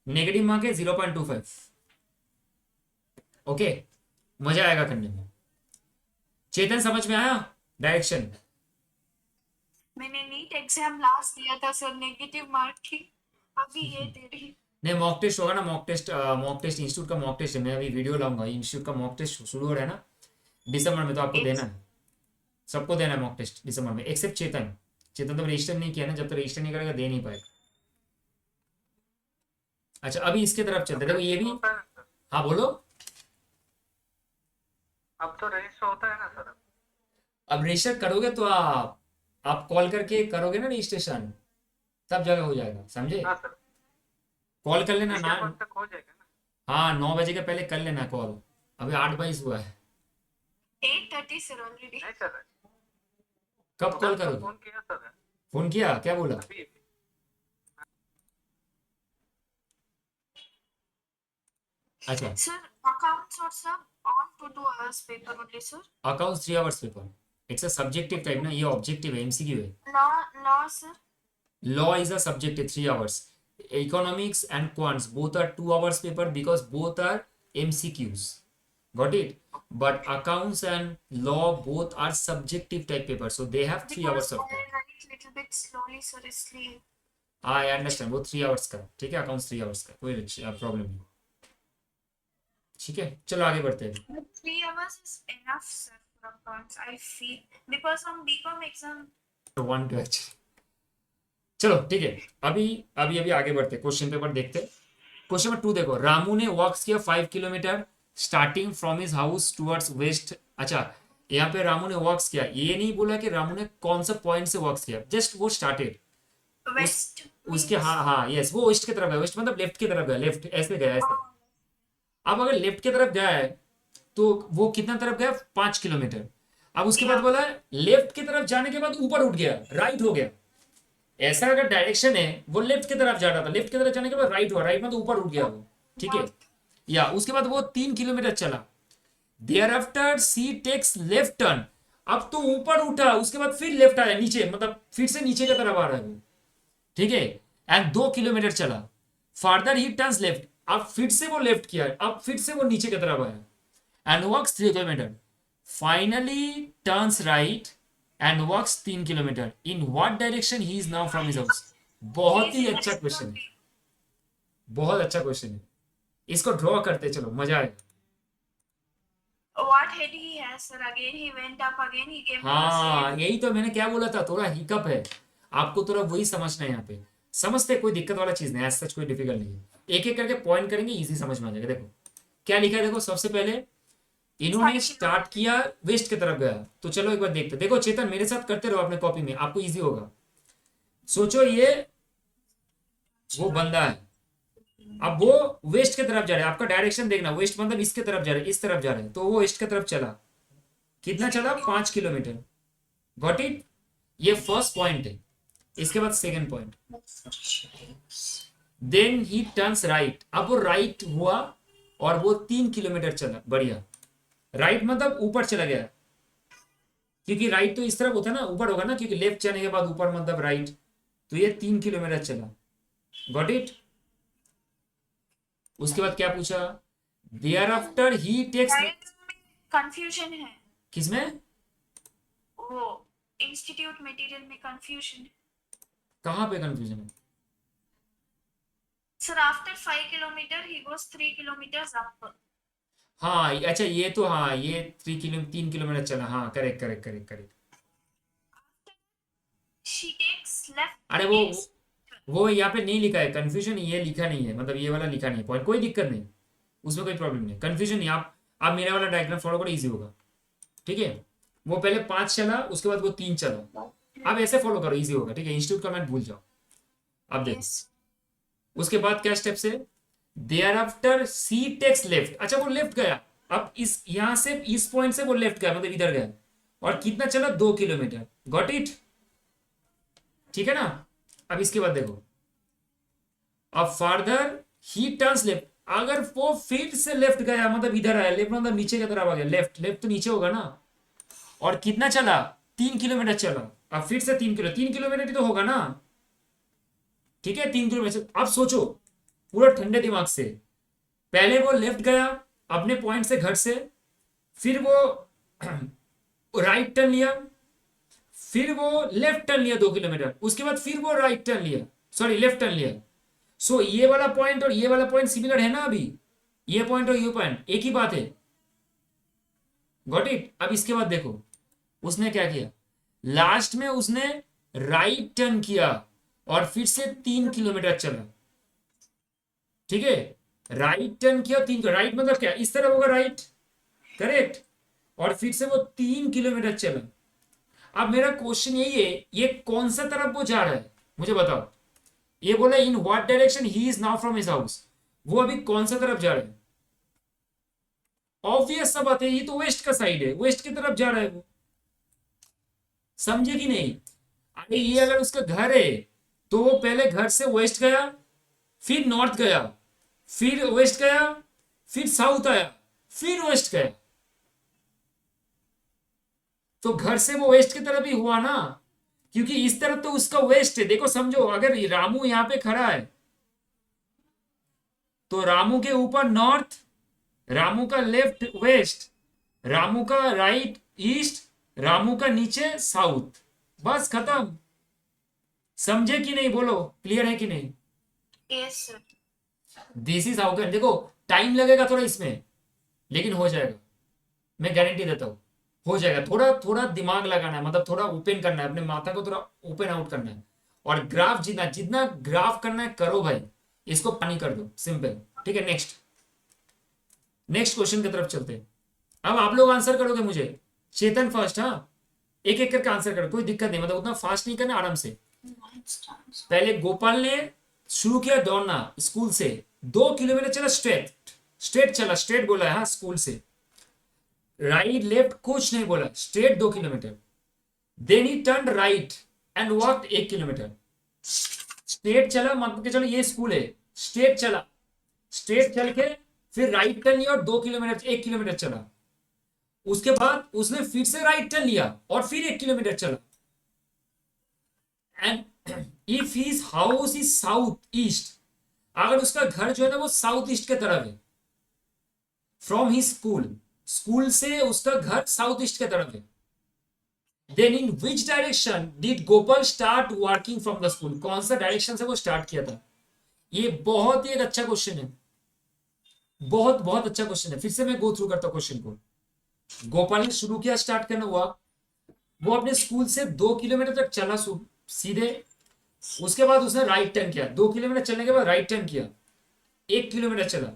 A: नेगेटिव मार्क है 0.25। ओके, मजा आएगा करने में। चेतन समझ में आया डायरेक्शन?
B: मैंने नीट एग्जाम लास्ट दिया था सर, नेगेटिव मार्क की। अभी ये दे रही।
A: नहीं, मॉक टेस्ट होगा ना, मॉक टेस्ट इंस्टीट्यूट का मॉक टेस्ट है, मैं अभी वीडियो लाऊंगा, इंस्टीट्यूट का मॉक टेस्ट शुरू हो रहा है ना दिसंबर में, तो आपको देना है, सबको देना है मॉक टेस्ट दिसंबर में, एक्सेप्ट चेतन। चेतन तो रजिस्टर नहीं किया ना, जब तक रजिस्टर नहीं करेगा दे नहीं पाएगा। अच्छा अभी इसके तरफ चलते देखो, ये भी।
C: होता है ना सर,
A: हाँ बोलो।
C: अब तो रजिस्टर होता है ना सर।
A: अब रजिस्टर करोगे तो आप कॉल करके करोगे ना रजिस्ट्रेशन, सब जगह हो जाएगा, समझे?
C: हाँ सर,
A: कॉल कर लेना ना।
C: दिसंबर तक हो जाएगा ना।
A: हाँ 9 बजे के पहले कर लेना कॉल, अभी 8:22 हुआ है।
B: 8:30 सर ऑलरेडी।
C: नहीं सर,
A: कब कॉल
C: तो
A: करोगे?
C: फोन किया सर
A: फोन किया, क्या बोला?
C: अभी।
A: अच्छा,
B: सर अकाउंट्स और सब on to 2 hours paper only sir.
A: Accounts 3 hours paper, it's a subjective type ना, ये ऑब्जेक्टिव है, एमसीक्यू है।
B: Law sir.
A: Law is a subjective 3 hours, economics and quants both are 2 hours paper because both are MCQs, got it? But accounts and law both are subjective type paper, so they have 3 hours
B: Because
A: of
B: I
A: time.
B: write little bit slowly sir इसलिए।
A: I understand, वो 3 hours का, ठीक है, accounts 3 hours का, कोई problem नहीं, ठीक है, चलो आगे बढ़ते हैं।
B: But 3 hours is enough sir for accounts I feel, because on BCom exam
A: 1 to actually, चलो ठीक है, अभी अभी अभी आगे बढ़ते, क्वेश्चन पेपर देखते। क्वेश्चन नंबर 2 देखो, रामू ने वॉक्स किया 5 kilometre starting from his house towards waste. अच्छा, यहाँ पे रामू ने वॉक्स किया, ये नहीं बोला कि रामू ने कौन सा पॉइंट से वॉक्स किया, जस्ट वो स्टार्टेड
B: west
A: उसके, हाँ हाँ यस, वो वेस्ट की तरफ गया, वेस्ट मतलब लेफ्ट की तरफ गया, लेफ्ट ऐसे गया ऐसे। अब अगर लेफ्ट की तरफ गया है तो वो कितना तरफ गया, 5 किलोमीटर। अब उसके बाद बोला लेफ्ट की तरफ जाने के बाद ऊपर उठ गया, राइट हो गया। ऐसा अगर डायरेक्शन है, वो लेफ्ट की तरफ जा रहा था, लेफ्ट की तरफ जाने के बाद राइट हुआ, राइट में तो ऊपर उठ गया वो, ठीक है। या उसके बाद वो 3 किलोमीटर चला, thereafter she takes left turn, अब तो ऊपर उठा, उसके बाद फिर लेफ्ट आया नीचे, मतलब फिर से नीचे की तरफ आ रहा है वो, ठीक है। एंड 2 किलोमीटर चला, फार्दर ही टर्न्स लेफ्ट, अब फिर से वो लेफ्ट किया, अब फिर से वो नीचे की तरफ आया, and walks 3 kilometre, finally turns right and walks 3 kilometre, in what direction he is now from his house. बहुत ही अच्छा क्वेश्चन है, बहुत अच्छा क्वेश्चन है, इसको ड्रॉ करते चलो, मजा आएगा।
B: what had he has sir, again he went up, again he came to the
A: हाँ
B: same।
A: यही तो मैंने क्या बोला था, थोड़ा हिकअप है, आपको थोड़ा वही समझना है यहाँ पे, समझते कोई दिक्कत वाला चीज नहीं है, सच कोई डिफिकल्ट नहीं है, एक एक करके पॉइंट करेंगे, इजी समझ में आ जाएगा। देखो क्या लिखा है, देखो सबसे पहले इन्होंने स्टार्ट किया वेस्ट की तरफ गया, तो चलो एक बार देखते, देखो चेतन मेरे साथ करते रहो अपने कॉपी में, आपको इजी होगा। सोचो ये वो बंदा है, अब वो वेस्ट की तरफ जा रहा है, आपका डायरेक्शन देखना, वेस्ट मतलब इसके तरफ जा रहा है, इस तरफ जा रहा है, तो वो वेस्ट की तरफ चला, कितना चला, 5 किलोमीटर, गॉट इट? ये फर्स्ट पॉइंट है, इसके बाद second point, then he turns right, अब वो राइट हुआ और वो 3 किलोमीटर चला, बढ़िया, राइट मतलब ऊपर चला गया, क्योंकि राइट तो इस तरफ होता है ना, ऊपर होगा ना, क्योंकि लेफ्ट जाने के बाद ऊपर मतलब राइट, तो ये 3 किलोमीटर चला, गॉट इट? उसके बाद क्या पूछा, thereafter he takes,
B: confusion है
A: किसमें,
B: वो इंस्टीट्यूट मटेरियल में कंफ्यूजन है
A: कहाँ पे कंफ्यूजन है?
B: sir, after 5 kilometer he goes 3 kilometers up।
A: हाँ अच्छा, ये तो हाँ, ये 3 किलोमीटर चला, हाँ correct correct correct correct.
B: she takes left,
A: अरे
B: he takes
A: वो यहाँ पे नहीं लिखा है कंफ्यूजन, ये लिखा नहीं है, मतलब ये वाला लिखा नहीं है पॉइंट, कोई दिक्कत नहीं, उसमें कोई प्रॉब्लम नहीं, कंफ्यूजन नहीं, आप मेरा वाला डायग्राम फॉलो करो, इजी होगा, ठीक है। वो पहले 5 चला, उसके बाद वो 3 चला, आप ऐसे फॉलो करो, इजी होगा, ठीक है। इंस्टीट्यूट का मत भूल जाओ, अब देखो
B: यस
A: उसके बाद क्या स्टेप्स है, thereafter she takes left, अच्छा वो लेफ्ट गया, अब इस यहां से इस पॉइंट से वो लेफ्ट गया मतलब इधर गया, और कितना चला 2 किलोमीटर, गॉट इट, ठीक है ना। अब इसके बाद देखो, अब फर्दर ही टर्न्स लेफ्ट, अगर वो फिर से लेफ्ट गया मतलब इधर आया, लेफ्ट मतलब नीचे की तरफ आ गया, लेफ्ट लेफ्ट तो नीचे होगा ना, और कितना चला 3 किलोमीटर चला, अब फिर से 3 किलो 3 किलोमीटर ही तो होगा ना, ठीक है 3 किलोमीटर। अब सोचो पूरा ठंडे दिमाग से, पहले वो लेफ्ट गया अपने पॉइंट से घर से, फिर वो राइट टर्न लिया, फिर वो लेफ्ट टर्न लिया 2 किलोमीटर, उसके बाद फिर वो राइट टर्न लिया, सॉरी लेफ्ट टर्न लिया। सो ये वाला पॉइंट और ये वाला पॉइंट सिमिलर है ना, अभी ये पॉइंट और ये पॉइंट एक ही बात है, गॉट इट। अब इसके बाद देखो उसने क्या किया, लास्ट में उसने राइट टर्न किया और फिर से 3 किलोमीटर चला, ठीक है, राइट टर्न किया 3 राइट मतलब क्या, इस तरफ होगा राइट, करेक्ट, और फिर से वो 3 किलोमीटर चला। अब मेरा क्वेश्चन यही है, ये कौन सा तरफ वो जा रहा है मुझे बताओ, ये बोला इन what direction he is now from his house, वो अभी कौन सा तरफ जा रहा है, ऑब्वियस सा बात है, ये तो वेस्ट का साइड है, वेस्ट की तरफ जा रहा है वो, समझे कि नहीं। अरे ये अगर उसका घर है तो वो पहले घर से वेस्ट गया, फिर नॉर्थ गया, फिर वेस्ट गया, फिर साउथ आया, फिर वेस्ट गया, तो घर से वो वेस्ट की तरफ ही हुआ ना, क्योंकि इस तरफ तो उसका वेस्ट है। देखो समझो, अगर रामू यहां पे खड़ा है तो रामू के ऊपर नॉर्थ, रामू का लेफ्ट वेस्ट, रामू का राइट ईस्ट, रामू का नीचे साउथ, बस खत्म। समझे कि नहीं, बोलो क्लियर है कि नहीं।
B: Yes sir
A: this is how can, देखो टाइम लगेगा थोड़ा इसमें, लेकिन हो जाएगा, मैं गारंटी देता हूँ हो जाएगा। थोड़ा थोड़ा दिमाग लगाना है, मतलब थोड़ा ओपन करना है, अपने माथा को थोड़ा ओपन आउट करना है, और ग्राफ जितना जितना ग्राफ करना है करो भाई, इसको पानी कर दो, सिंपल, ठीक है। नेक्स्ट नेक्स्ट क्वेश्चन की तरफ चलते हैं। अब आप लोग आंसर करोगे मुझे, चेतन फर्स्ट, हाँ एक एक करके आंसर करो, कोई दिक्कत नहीं, मतलब उतना फास्ट नहीं करना, आराम से। पहले गोपाल ने शुरू किया दौड़ना स्कूल से, 2 किलोमीटर चला स्ट्रेट, स्ट्रेट चला, स्ट्रेट बोला है हाँ, स्कूल से, राइट लेफ्ट कुछ नहीं बोला, straight 2 kilometre. Then he turn right and walk 1 kilometre, straight चला, मान के चलो ये स्कूल है, स्ट्रेट चला, स्ट्रेट चल के फिर राइट टर्न लिया और 2 किलोमीटर 1 किलोमीटर चला, उसके बाद उसने फिर से राइट टर्न लिया और फिर 1 किलोमीटर चला, and if his house is south east, अगर उसका घर जो है ना वो साउथ ईस्ट के तरफ है, फ्रॉम हिज स्कूल, स्कूल से उसका घर साउथ ईस्ट के तरफ है, then in which direction did Gopal start working from the school, कौन सा डायरेक्शन से वो स्टार्ट किया था। ये बहुत ही एक अच्छा क्वेश्चन है, बहुत बहुत अच्छा क्वेश्चन है। फिर से मैं गो थ्रू करता हूं क्वेश्चन को। गोपाल ने शुरू किया, स्टार्ट करना हुआ, वो अपने स्कूल से 2 किलोमीटर तक चला सीधे, उसके बाद उसने राइट टर्न किया, 2 किलोमीटर चलने के बाद राइट टर्न किया, 1 किलोमीटर चला,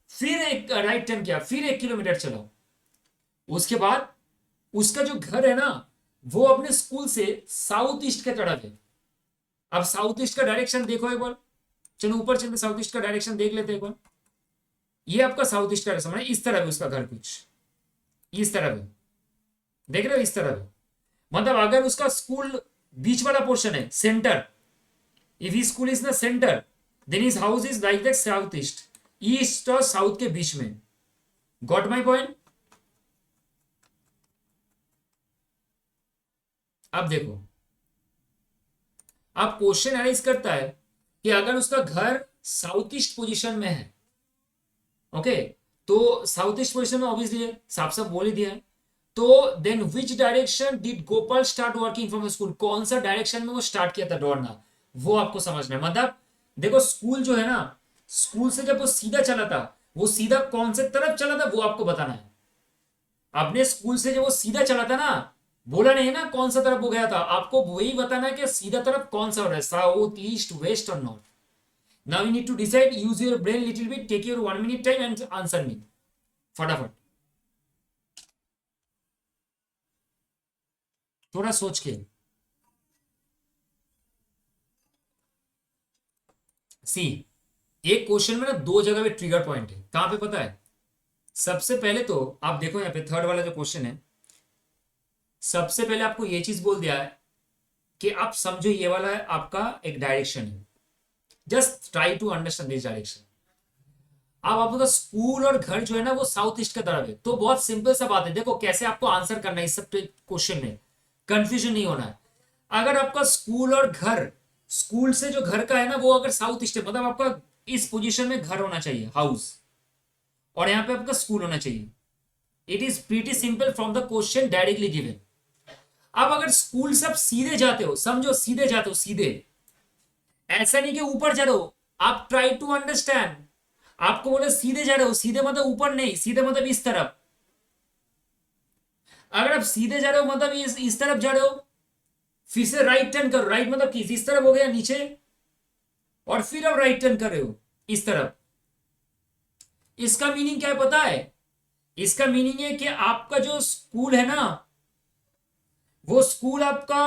A: फिर एक राइट टर्न किया, फिर 1 किलोमीटर चला, उसके बाद उसका जो घर है ना वो अपने स्कूल से साउथ ईस्ट के तरफ है। अब साउथ ईस्ट का डायरेक्शन देखो एक बार, चलो ऊपर चलते साउथ ईस्ट का डायरेक्शन देख लेते एक बार। ये आपका साउथ ईस्ट का डायरेक्शन है, इस तरफ है उसका घर, कुछ इस तरफ है, देख रहे हो इस तरफ है, मतलब अगर उसका स्कूल बीच वाला पोर्शन है centre, if he school is the centre, then his house is like that south east, east और साउथ के बीच में, गॉट माई पॉइंट। अब देखो, अब क्वेश्चन एनालाइज करता है कि अगर उसका घर साउथ ईस्ट पोजीशन में है, ओके, तो साउथ ईस्ट पोजीशन में ऑब्वियसली है, साफ साफ बोल ही दिया है, तो then which direction did Gopal start working from school, कौन सा डायरेक्शन में वो स्टार्ट किया था दौड़ना, वो आपको समझना है। मतलब देखो स्कूल जो है ना, स्कूल से जब वो सीधा चला था, वो सीधा कौन से तरफ चला था वो आपको बताना है। अपने स्कूल से जब वो सीधा चला था ना, बोला नहीं है ना कौन सा तरफ वो गया था, आपको वही बताना है कि सीधा तरफ कौन सा हो रहा है, साउथ ईस्ट वेस्ट और north. Now you need to decide, use your brain little bit, take your 1 minute time and answer me फटाफट, थोड़ा सोच के। सी, एक क्वेश्चन में ना दो जगह पे ट्रिगर पॉइंट है, कहां पे पता है? सबसे पहले तो आप देखो यहाँ पे थर्ड वाला जो क्वेश्चन है, सबसे पहले आपको ये चीज बोल दिया है कि आप समझो ये वाला है आपका एक डायरेक्शन है, just try to understand this direction. अब आपका स्कूल और घर जो है ना वो साउथ ईस्ट की तरफ है, तो बहुत सिंपल सा बात है, देखो कैसे आपको आंसर करना है इस सब क्वेश्चन में, कंफ्यूजन नहीं होना है। अगर आपका स्कूल और घर, स्कूल से जो घर का है ना वो अगर साउथ ईस्ट है, मतलब आपका इस पोजीशन में घर होना चाहिए, हाउस, और यहाँ पे आपका स्कूल होना चाहिए। It is pretty simple from the question directly given. अब अगर स्कूल से आप सीधे जाते हो, समझो सीधे जाते हो, सीधे, ऐसा नहीं कि ऊपर जा रहे हो, आप ट्राई टू अंडरस्टैंड। आपको बोले सीधे जा रहे हो, सीधे मतलब ऊपर नहीं, सीधे मतलब इस तरफ। अगर आप सीधे जा रहे हो मतलब इस तरफ जा रहे हो, फिर से राइट टर्न करो, राइट मतलब किस, इस तरफ हो गया नीचे, और फिर आप राइट टर्न कर रहे हो इस तरफ। इसका मीनिंग क्या है पता है? इसका मीनिंग है कि आपका जो स्कूल है ना, वो स्कूल आपका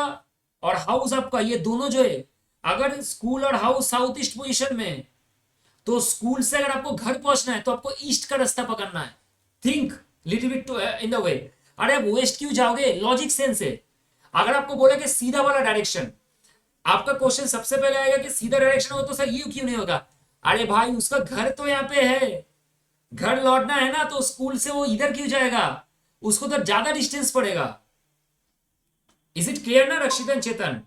A: और हाउस आपका, ये दोनों जो है, अगर स्कूल और हाउस साउथ ईस्ट पोजीशन में है, तो स्कूल से अगर आपको घर पहुंचना है तो आपको ईस्ट का रास्ता पकड़ना है। Think little bit in the way. अरे आप वेस्ट क्यों जाओगे? लॉजिक सेंस है। अगर आपको बोला कि सीधा वाला डायरेक्शन, आपका क्वेश्चन सबसे पहले आएगा कि सीधा डायरेक्शन हो तो सर ये क्यों नहीं होगा? अरे भाई उसका घर तो यहाँ पे है, घर लौटना है ना, तो स्कूल से वो इधर क्यों जाएगा? उसको तो ज्यादा डिस्टेंस पड़ेगा। इज इट क्लियर ना रक्षितन चेतन?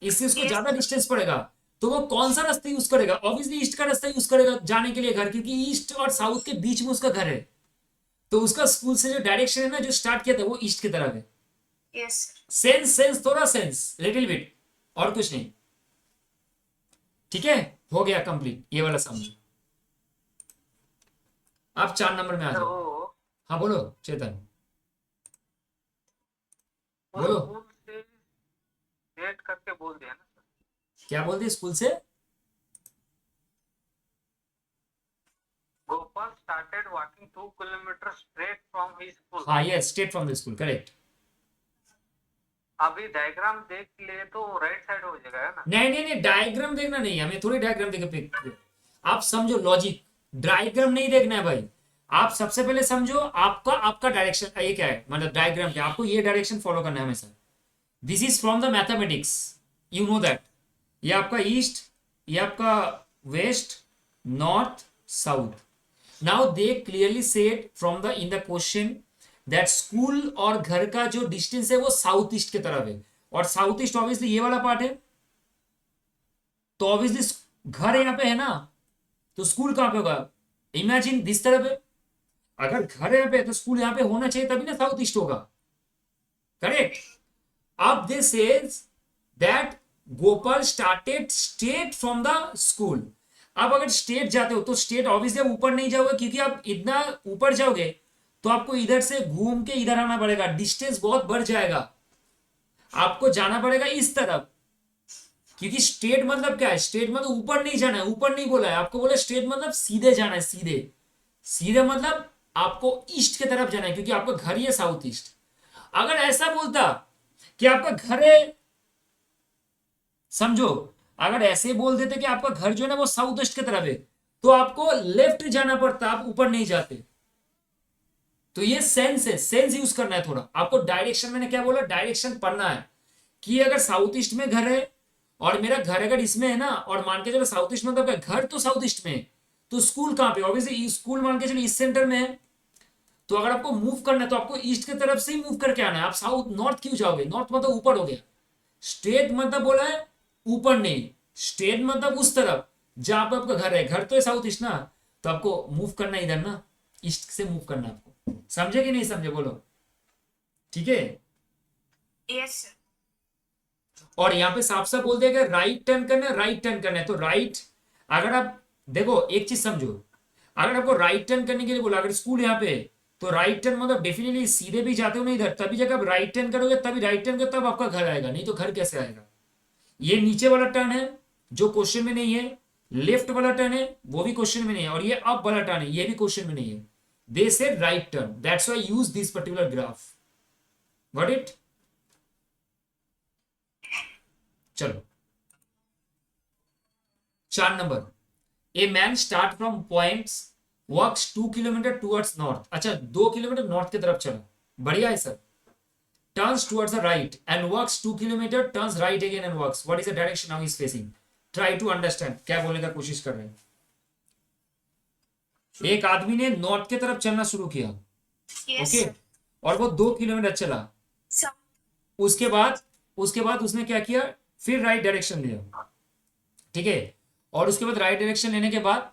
A: इससे उसको
B: Yes.
A: ज्यादा डिस्टेंस पड़ेगा, तो वो कौन सा रास्ता यूज करेगा? ऑब्वियसली ईस्ट का रास्ता यूज करेगा जाने के लिए घर, क्योंकि ईस्ट और साउथ के बीच में उसका घर है, तो उसका स्कूल से जो डायरेक्शन है ना, जो स्टार्ट किया था वो ईस्ट की तरफ है।
B: Yes.
A: सेंस, सेंस, थोड़ा सेंस, लिटिल बिट, और कुछ नहीं। ठीक है, हो गया कंप्लीट ये वाला समझो। आप 4 नंबर में आ
C: सर
A: जाओ।
C: वो
A: हाँ बोलो चेतन,
C: वो
A: बोलो।
C: स्कूल से लेट करके बोल दिया ना सर।
A: क्या बोल दिए स्कूल से?
C: Gopal started walking 2 kilometers straight from his school.
A: हाँ ये state from the school, correct.
C: अभी डायग्राम देख ले तो राइट साइड हो जाएगा है ना।
A: नहीं नहीं नहीं, डायग्राम देखना नहीं है हमें, थोड़ी डायग्राम देखे। आप समझो लॉजिक, डायग्राम नहीं देखना है भाई। आप सबसे पहले समझो आपका आपका डायरेक्शन ये क्या है, मतलब डायग्राम क्या, आपको ये डायरेक्शन फॉलो करना है हमेशा। This is from the mathematics, you know that. ये आपका ईस्ट, ये आपका west, north, south. Now they clearly said from the in the question that school और घर का जो डिस्टेंस है वो साउथ ईस्ट की तरफ है, और साउथ ईस्ट ऑब्वियसली ये वाला पार्ट है, तो ऑब्वियसली घर यहाँ पे है ना, तो स्कूल कहां पे होगा? इमेजिन दिस तरफ है। अगर घर यहाँ पे है तो स्कूल यहाँ पे होना चाहिए, तभी ना साउथ ईस्ट होगा, करेक्ट। अब this says that Gopal started state from the school. अब अगर स्टेट जाते हो तो स्टेट ऑब्वियसली ऊपर नहीं जाओगे, क्योंकि आप इतना ऊपर जाओगे तो आपको इधर से घूम के इधर आना पड़ेगा, डिस्टेंस बहुत बढ़ जाएगा, आपको जाना पड़ेगा इस तरफ। क्योंकि स्टेट मतलब क्या है? स्टेट मतलब ऊपर नहीं जाना है, ऊपर नहीं बोला है आपको, बोला स्टेट मतलब सीधे जाना है, सीधे। सीधे मतलब आपको ईस्ट की तरफ जाना है, क्योंकि आपका घर ही है साउथ ईस्ट। अगर ऐसा बोलता कि आपका घर है, समझो, अगर ऐसे बोल देते कि आपका घर जो है ना वो साउथ ईस्ट की तरफ है, तो आपको लेफ्ट जाना पड़ता, आप ऊपर नहीं जाते। तो ये सेंस है, सेंस यूज करना है थोड़ा आपको। डायरेक्शन, मैंने क्या बोला, डायरेक्शन पढ़ना है कि अगर साउथ ईस्ट में घर है और मेरा घर अगर इसमें है ना, और मान के चलो साउथ ईस्ट मतलब घर तो साउथ ईस्ट में है, तो स्कूल कहां पे? ऑब्वियसली स्कूल मान के चलो इस सेंटर में है, तो अगर आपको मूव करना है तो आपको ईस्ट की तरफ से ही मूव करके आना है। आप साउथ नॉर्थ क्यों जाओगे? नॉर्थ मतलब ऊपर हो गया, स्टेट मतलब बोला है ऊपर नहीं, स्टेट मतलब उस तरफ जहां पर आपका घर है, घर तो है साउथ ईस्ट ना, तो आपको मूव करना इधर ना, ईस्ट से मूव करना आपको। समझे कि नहीं समझे? बोलो। ठीक है,
B: Yes, sir.
A: और यहां पे साफ साफ बोल दिया कि राइट टर्न करना है, राइट टर्न करना है, तो राइट। अगर आप देखो एक चीज समझो, अगर आपको राइट टर्न करने के लिए बोला, अगर स्कूल यहाँ पे है, तो राइट टर्न मतलब डेफिनेटली सीधे भी जाते हो ना इधर, तभी जब आप राइट टर्न करोगे, तभी राइट टर्न करो तब आपका घर आएगा, नहीं तो घर कैसे आएगा? ये नीचे वाला टर्न है जो क्वेश्चन में नहीं है, लेफ्ट वाला टर्न है वो भी क्वेश्चन में नहीं है, और ये अप वाला टर्न है ये भी क्वेश्चन में नहीं है। They said right turn, that's why use this particular graph. Got it? चलो 4 number, a man start from points walks 2 kilometre towards north. अच्छा, 2 किलोमीटर नॉर्थ की तरफ चला, बढ़िया है sir. Turns towards the right and walks 2 kilometre, turns right again and walks, what is the direction now is facing? Try to understand, क्या बोलने का कोशिश कर रहे हैं। एक आदमी ने नॉर्थ की तरफ चलना शुरू किया,
B: Yes,
A: ओके,
B: sir.
A: और वो 2 किलोमीटर चला।
B: Some.
A: उसके बाद उसने क्या किया, फिर राइट डायरेक्शन लिया, ठीक है। और उसके बाद राइट डायरेक्शन लेने के बाद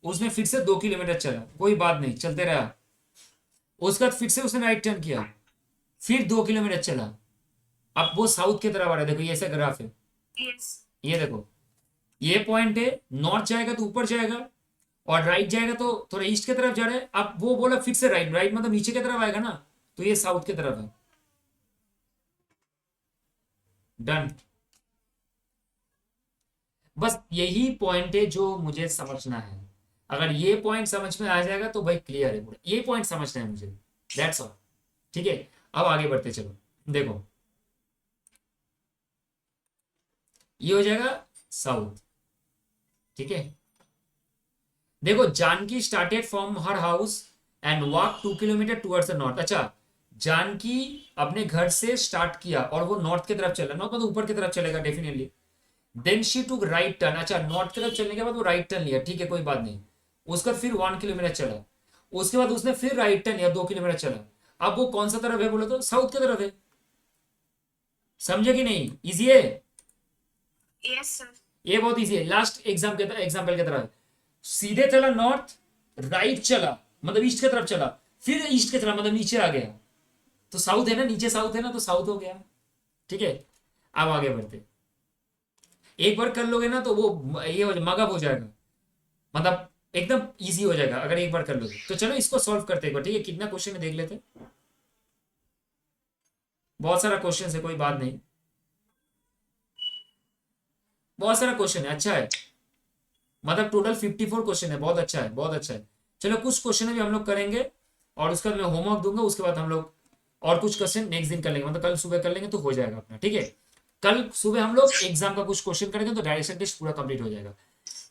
A: उसने फिर से 2 किलोमीटर चला, कोई बात नहीं, चलते रहा। उसके बाद फिर से उसने राइट टर्न किया, फिर 2 किलोमीटर चला। अब वो साउथ की तरफ आ रहा है, देखो ये ऐसा ग्राफ है,
B: Yes.
A: ये देखो, ये पॉइंट है, नॉर्थ जाएगा तो ऊपर जाएगा, और राइट जाएगा तो थोड़ा ईस्ट की तरफ जा रहा है। अब वो बोला फिर से राइट, राइट मतलब नीचे की तरफ आएगा ना, तो ये साउथ की तरफ है। डन। बस यही पॉइंट है जो मुझे समझना है। अगर ये पॉइंट समझ में आ जाएगा तो भाई क्लियर है पूरा, ये पॉइंट समझना है मुझे, दैट्स ऑल, ठीक है। अब आगे बढ़ते चलो, देखो ये हो जाएगा साउथ, ठीक है। देखो, Janaki started from her house and walk 2 kilometre towards the north. अच्छा, जानकी अपने घर से स्टार्ट किया और वो नॉर्थ की तरफ चला, नॉर्थ मतलब ऊपर की तरफ चलेगा definitely. Then she took right turn, अच्छा नॉर्थ की तरफ चलने के बाद वो राइट टर्न लिया, ठीक है कोई बात नहीं। उसका फिर 1 किलोमीटर चला, उसके बाद उसने फिर राइट टर्न लिया, 2 किलोमीटर चला। अब वो कौन सा तरफ है बोलो तो, साउथ की तरफ है। समझे कि नहीं? इजी है,
B: Yes, sir.
A: ये बहुत इजी है। लास्ट एग्जाम्पल की तरह है। सीधे चला नॉर्थ, राइट चला मतलब ईस्ट की तरफ चला, फिर ईस्ट की तरफ मतलब नीचे आ गया, तो साउथ है ना, नीचे साउथ है ना, तो साउथ हो गया, ठीक है। अब आगे बढ़ते, एक बार कर लोगे ना तो वो ये मगअप हो जाएगा, मतलब एकदम इजी हो जाएगा अगर एक बार कर लोगे तो। चलो इसको सॉल्व करते एक बार, ठीक है। कितना क्वेश्चन है देख लेते हैं। बहुत सारा क्वेश्चन है, कोई बात नहीं, बहुत सारा क्वेश्चन है, अच्छा है। मतलब टोटल 54 क्वेश्चन है, बहुत अच्छा है, बहुत अच्छा है। चलो कुछ क्वेश्चन भी हम लोग करेंगे और उसके बाद मैं होमवर्क दूंगा, उसके बाद हम लोग और कुछ क्वेश्चन नेक्स्ट दिन कर लेंगे, मतलब कल सुबह कर लेंगे तो हो जाएगा अपना, ठीक है। कल सुबह हम लोग एग्जाम का कुछ क्वेश्चन करेंगे तो डायरेक्शन टेस्ट पूरा कंप्लीट हो जाएगा।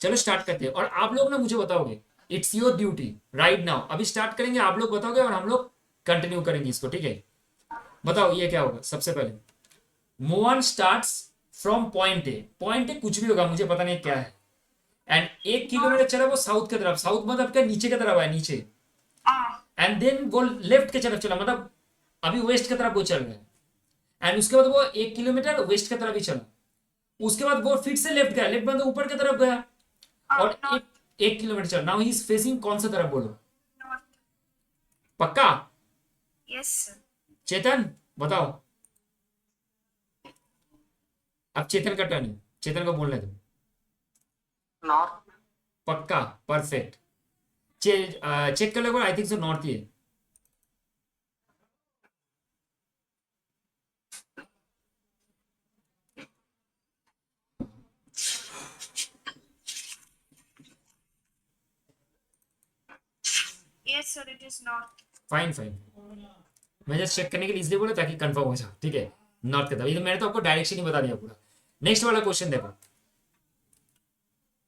A: चलो स्टार्ट करते हैं, और आप लोग ना मुझे बताओगे, it's your duty right now. अभी स्टार्ट करेंगे, आप लोग बताओगे और हम लोग कंटिन्यू करेंगे इसको, ठीक है। बताओ ये क्या होगा सबसे पहले। Mohan starts from point A, point A कुछ भी होगा, मुझे पता नहीं क्या है। एंड 1 किलोमीटर चला वो साउथ की तरफ, साउथ मतलब क्या, नीचे की तरफ है, नीचे।
B: Ah.
A: एंड देन वो लेफ्ट की तरफ चला, मतलब अभी वेस्ट की तरफ वो चल रहा है। एंड उसके बाद वो 1 किलोमीटर वेस्ट की तरफ ही चला, उसके बाद वो फिर से लेफ्ट गया, लेफ्ट मतलब ऊपर की तरफ गया, और
B: North.
A: 1 किलोमीटर चला। नाउ ही इज फेसिंग कौन सा तरफ बोलो,
B: North.
A: पक्का?
B: Yes, sir.
A: चेतन बताओ, अब चेतन का टर्न है, चेतन को बोलने दो।
C: नॉर्थ।
A: पक्का, परफेक्ट। चेक कर लो, आई थिंक सो नॉर्थ ही है।
B: Yes, sir. It is north.
A: Fine fine, मैं जस्ट चेक करने के लिए इसलिए बोला ताकि कंफर्म हो जाए, ठीक है। नॉर्थ की तरफ, ये तो मैंने तो आपको डायरेक्शन ही बता दिया पूरा। नेक्स्ट वाला क्वेश्चन देखो,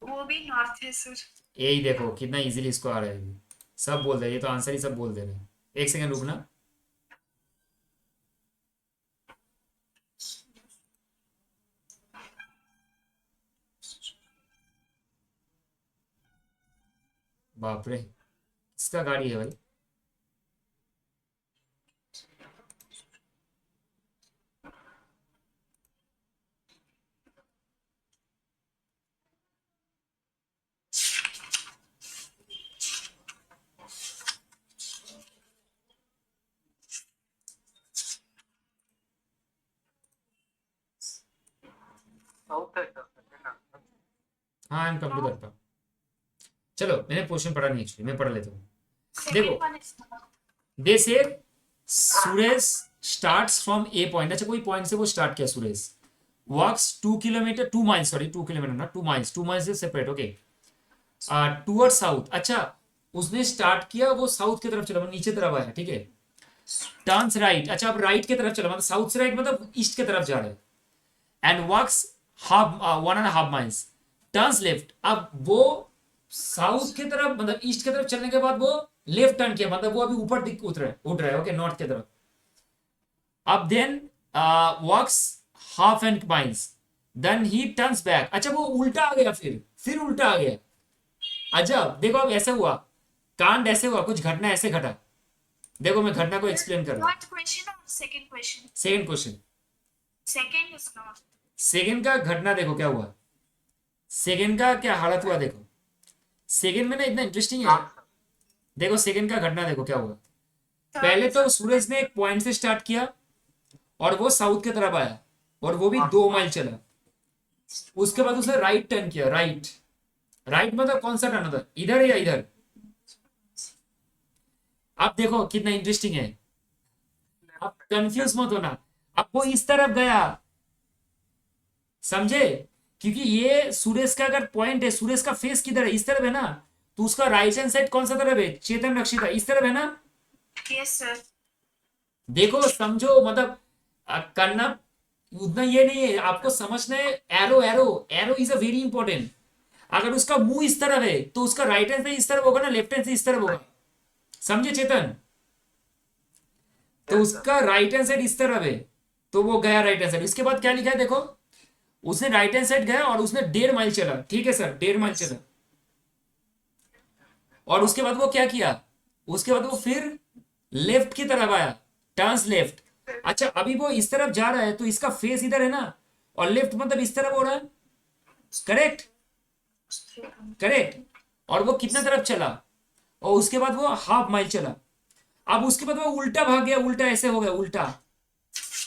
B: वो भी north है, sir.
A: यही देखो कितना इजीली इसको आ रहा है अभी। सब बोल रहे हैं, ये तो आंसर ही सब बोल दे रहे हैं। एक सेकंड रुकना, बाप रे किसका गाड़ी है भाई।
C: साउथ है सर, है ना?
A: हाँ I am come to that part. चलो मैंने क्वेश्चन पढ़ा नहीं, एक्चुअली मैं पढ़ लेता हूँ।
B: Second
A: देखो,
B: one is north.
A: दे से Suresh starts from A point, अच्छा कोई पॉइंट से वो स्टार्ट किया सुरेश, वॉक्स 2 किलोमीटर 2 माइल्स, सॉरी 2 किलोमीटर ना 2 माइल्स, 2 माइल्स से सेपरेट, ओके, टूवर्ड साउथ। अच्छा उसने स्टार्ट किया, वो साउथ की तरफ चला, मतलब नीचे तरफ आया, ठीक है। टर्न्स राइट, अच्छा अब राइट की तरफ चला, मतलब साउथ से राइट मतलब ईस्ट की तरफ जा रहा है। And walks half 1.5 miles, turns left. अब वो साउथ की तरफ मतलब ईस्ट की तरफ चलने के बाद वो लेफ्ट टर्न किया, मतलब वो अभी ऊपर दिख उठ रहा है ओके नॉर्थ की तरफ। अब then walks half an miles, then he turns back. अच्छा वो उल्टा आ गया, फिर उल्टा आ गया। अजब, देखो अब ऐसे हुआ, कांड ऐसे हुआ, कुछ घटना ऐसे घटा। देखो मैं घटना को एक्सप्लेन कर रहा हूँ।
B: Third question or second question?
A: Second question,
B: Second is not.
A: Second का घटना देखो क्या हुआ, सेकंड का क्या हालत हुआ देखो। सेकंड में ना इतना इंटरेस्टिंग है,
C: हाँ सर।
A: देखो सेकंड का घटना देखो क्या हुआ।
B: Third
A: पहले
B: is
A: तो सूरज ने एक पॉइंट से स्टार्ट किया और वो साउथ की तरफ आया और वो भी 2 माइल चला। उसके बाद उसने राइट टर्न किया, राइट। राइट मतलब कौन सा टर्न होता, इधर या इधर। अब देखो कितना इंटरेस्टिंग है, अब कंफ्यूज मत होना। अब वो इस तरफ गया, समझे, क्योंकि ये सूरज का अगर पॉइंट है, सूरज का फेस किधर है, इस तरफ है ना, तो उसका राइट हैंड साइड कौन सा तरफ है, चेतन रक्षिता इस तरफ है ना।
B: yes sir.
A: देखो समझो, मतलब करना उतना ये नहीं है, आपको समझना है। Arrow arrow arrow is a very important. अगर उसका मुंह इस तरफ है तो उसका राइट हैंड से इस तरफ होगा ना, लेफ्ट हैंड से इस तरफ होगा, समझे चेतन। तो
C: Yes,
A: उसका राइट हैंड साइड इस तरफ है, तो वो गया राइट हैंड साइड। इसके बाद क्या लिखा है देखो, उसने राइट हैंड साइड गया और उसने 1.5 माइल चला, ठीक है सर 1.5 माइल चला। और उसके बाद वो क्या किया, उसके बाद वो फिर लेफ्ट की तरफ आया, टर्न्स लेफ्ट। अच्छा अभी वो इस तरफ जा रहा है तो इसका फेस इधर है ना, और लेफ्ट मतलब इस तरफ हो रहा है, करेक्ट करेक्ट। और वो कितना तरफ चला, और उसके बाद वो 1/2 माइल चला। अब उसके बाद वो उल्टा भाग गया, उल्टा ऐसे हो गया उल्टा,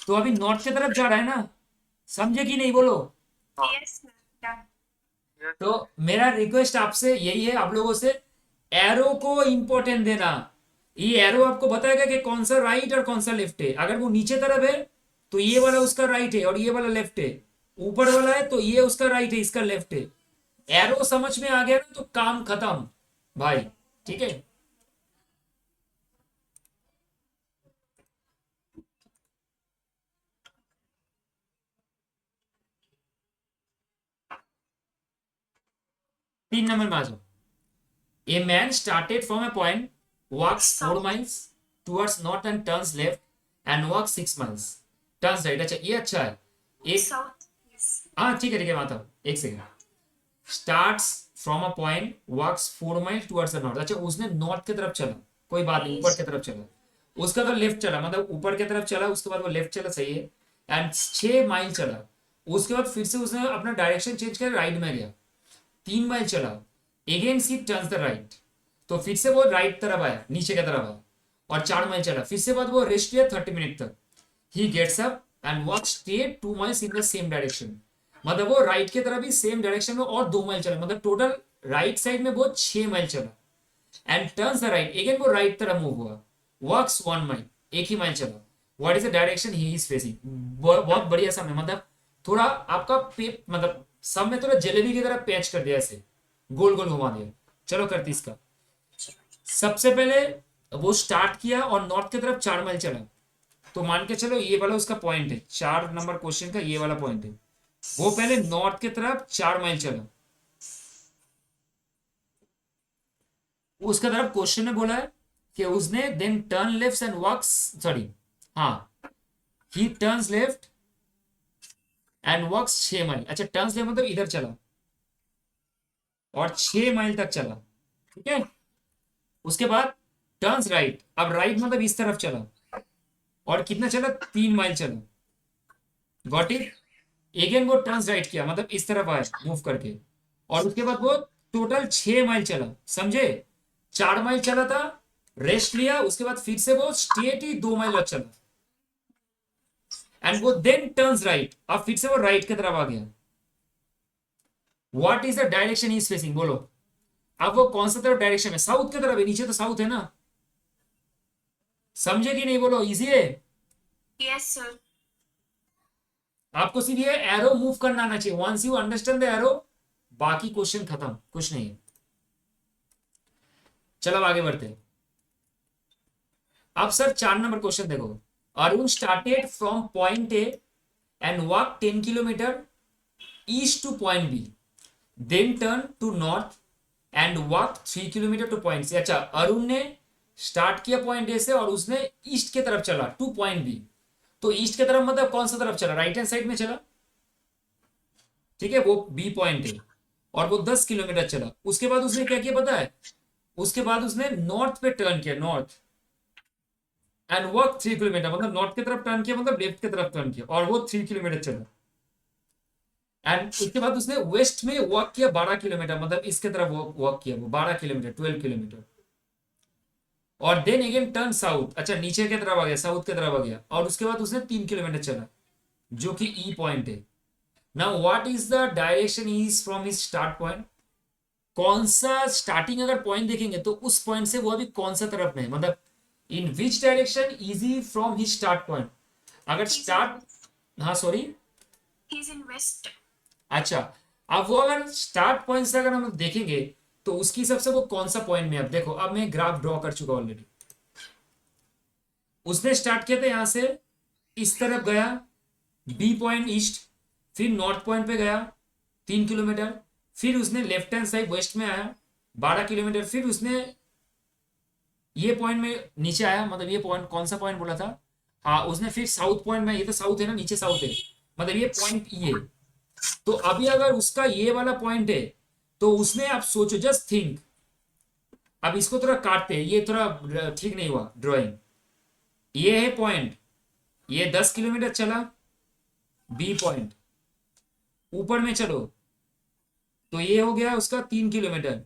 A: तो अभी नॉर्थ की तरफ जा रहा है ना, समझे कि नहीं बोलो।
B: Yes sir. Done.
C: yes,
A: तो मेरा रिक्वेस्ट आपसे यही है, आप लोगों से, एरो को इंपॉर्टेंट देना। ये एरो आपको बताएगा कि कौन सा राइट और कौन सा लेफ्ट है। अगर वो नीचे तरफ है तो ये वाला उसका राइट है और ये वाला लेफ्ट है, ऊपर वाला है तो ये उसका राइट है, इसका लेफ्ट है। एरो समझ में आ गया ना तो काम खत्म भाई, ठीक है। तीन नंबर में आ जाओ। A man started from a point, walks 4 miles towards north and turns left and walks 6 miles. Turns right। अच्छा ये अच्छा है। एक
B: South is
A: हाँ ठीक है माता, एक second. Starts from a point, walks 4 mile towards the north. अच्छा उसने नॉर्थ की तरफ चला, कोई बात नहीं, ऊपर की तरफ चला। उसका तो लेफ्ट चला, मतलब ऊपर की तरफ चला, उसके बाद वो लेफ्ट चला, सही है। एंड 6 माइल चला। उसके बाद फिर से उसने अपना डायरेक्शन चेंज कर राइट में गया, 3 माइल चला। Again she turns the right, तो फिर से वो राइट तरफ आया, नीचे की तरफ आया और 4 माइल चला। फिर से बाद वो रेस्ट लिया 30 मिनट तक। He gets up and walk straight 2 miles in the same direction. मतलब वो राइट की तरफ ही सेम डायरेक्शन में और 2 माइल चला, मतलब टोटल राइट साइड में वो 6 माइल चला। And turns the right, again वो राइट तरफ मूव हुआ, वॉक्स 1 माइल, एक ही माइल चला। What is the direction he is facing. बहुत बढ़िया समय, मतलब थोड़ा आपका पे मतलब सब में थोड़ा जलेबी की तरह पैच कर दिया, ऐसे गोल गोल घुमा दिया। चलो करती इसका। सबसे पहले वो स्टार्ट किया और नॉर्थ की तरफ 4 माइल चला, तो मान के चलो ये वाला उसका पॉइंट है, 4 नंबर क्वेश्चन का ये वाला पॉइंट है। वो पहले नॉर्थ की तरफ 4 माइल चला, उसका तरफ क्वेश्चन में बोला है कि उसने then turn left and walks, sorry हाँ, he turns left and walks 6 mile. अच्छा टर्न्स लेफ्ट मतलब इधर चला और 6 माइल तक चला, ठीक है। उसके बाद टर्न्स राइट, अब राइट मतलब इस तरफ चला और कितना चला, 3 माइल चला, गॉट इट। अगेन वो टर्न्स राइट किया, मतलब इस तरफ आया मूव करके, और उसके बाद वो टोटल 6 माइल चला, समझे। 4 माइल चला था, रेस्ट लिया, उसके बाद फिर से वो स्ट्रेट ही 2 माइल और चला एंड वो देन टर्न्स राइट, अब फिर से वो राइट की तरफ आ गया। What is the direction is facing, बोलो। अब वो कौन सा तरफ डायरेक्शन है, साउथ की तरफ है, नीचे तो साउथ है ना, समझे कि नहीं, बोलो। इजी है,
B: yes sir.
A: आपको सिर्फ ये एरो मूव करना आना चाहिए। Once you understand the arrow, बाकी क्वेश्चन खत्म, कुछ नहीं है। चलो अब आगे बढ़ते हैं। अब सर 4 नंबर क्वेश्चन देखो। Arun started from point A and walk 10 kilometre east to point B. Then turn to north and walk 3 kilometre to point C. अच्छा, अरुण ने स्टार्ट किया पॉइंट ए से और उसने ईस्ट की तरफ चला टू पॉइंट बी। तो ईस्ट की तरफ मतलब कौन सा तरफ चला? राइट हैंड साइड में चला, ठीक है, वो बी पॉइंट है, और वो 10 किलोमीटर चला। उसके बाद उसने क्या किया पता है? उसके बाद उसने नॉर्थ पे टर्न किया, नॉर्थ, एंड वॉक 3 किलोमीटर, मतलब नॉर्थ की तरफ टर्न किया, मतलब लेफ्ट की तरफ टर्न किया, और वो 3 किलोमीटर चला। एंड उसके बाद उसने वेस्ट में वॉक किया 12 किलोमीटर, मतलब इसके तरफ वॉक किया वो 12 किलोमीटर, 12 किलोमीटर, और देन अगेन टर्न साउथ। अच्छा, नीचे की तरफ आ गया, साउथ की तरफ आ गया, और उसके बाद उसने 3 किलोमीटर चला, जो कि ई पॉइंट है। Now what is the direction is from his start point? कौन सा स्टार्टिंग अगर पॉइंट देखेंगे तो उस पॉइंट से वो अभी कौन सा तरफ में है, मतलब in which direction is he from his start point. अगर स्टार्ट, हाँ सॉरी,
B: He's in west.
A: अच्छा, अब वो अगर स्टार्ट पॉइंट से अगर हम देखेंगे तो उसकी हिसाब से वो कौन सा पॉइंट में है। अब देखो, अब मैं ग्राफ ड्रॉ कर चुका ऑलरेडी। उसने स्टार्ट किया था यहां से, इस तरफ गया बी पॉइंट ईस्ट, फिर नॉर्थ पॉइंट पे गया 3 किलोमीटर, फिर उसने लेफ्ट हैंड साइड वेस्ट में आया 12 किलोमीटर, फिर उसने ये पॉइंट में नीचे आया, मतलब ये पॉइंट कौन सा पॉइंट बोला था? हाँ, उसने फिर साउथ पॉइंट में, ये तो साउथ है ना, नीचे साउथ है, मतलब ये पॉइंट ये। तो अभी अगर उसका ये वाला पॉइंट है तो उसने, आप सोचो, जस्ट थिंक, अब इसको थोड़ा काटते हैं, ये थोड़ा ठीक नहीं हुआ ड्राइंग। ये है पॉइंट, ये 10 किलोमीटर चला बी पॉइंट, ऊपर में चलो तो ये हो गया उसका 3 किलोमीटर।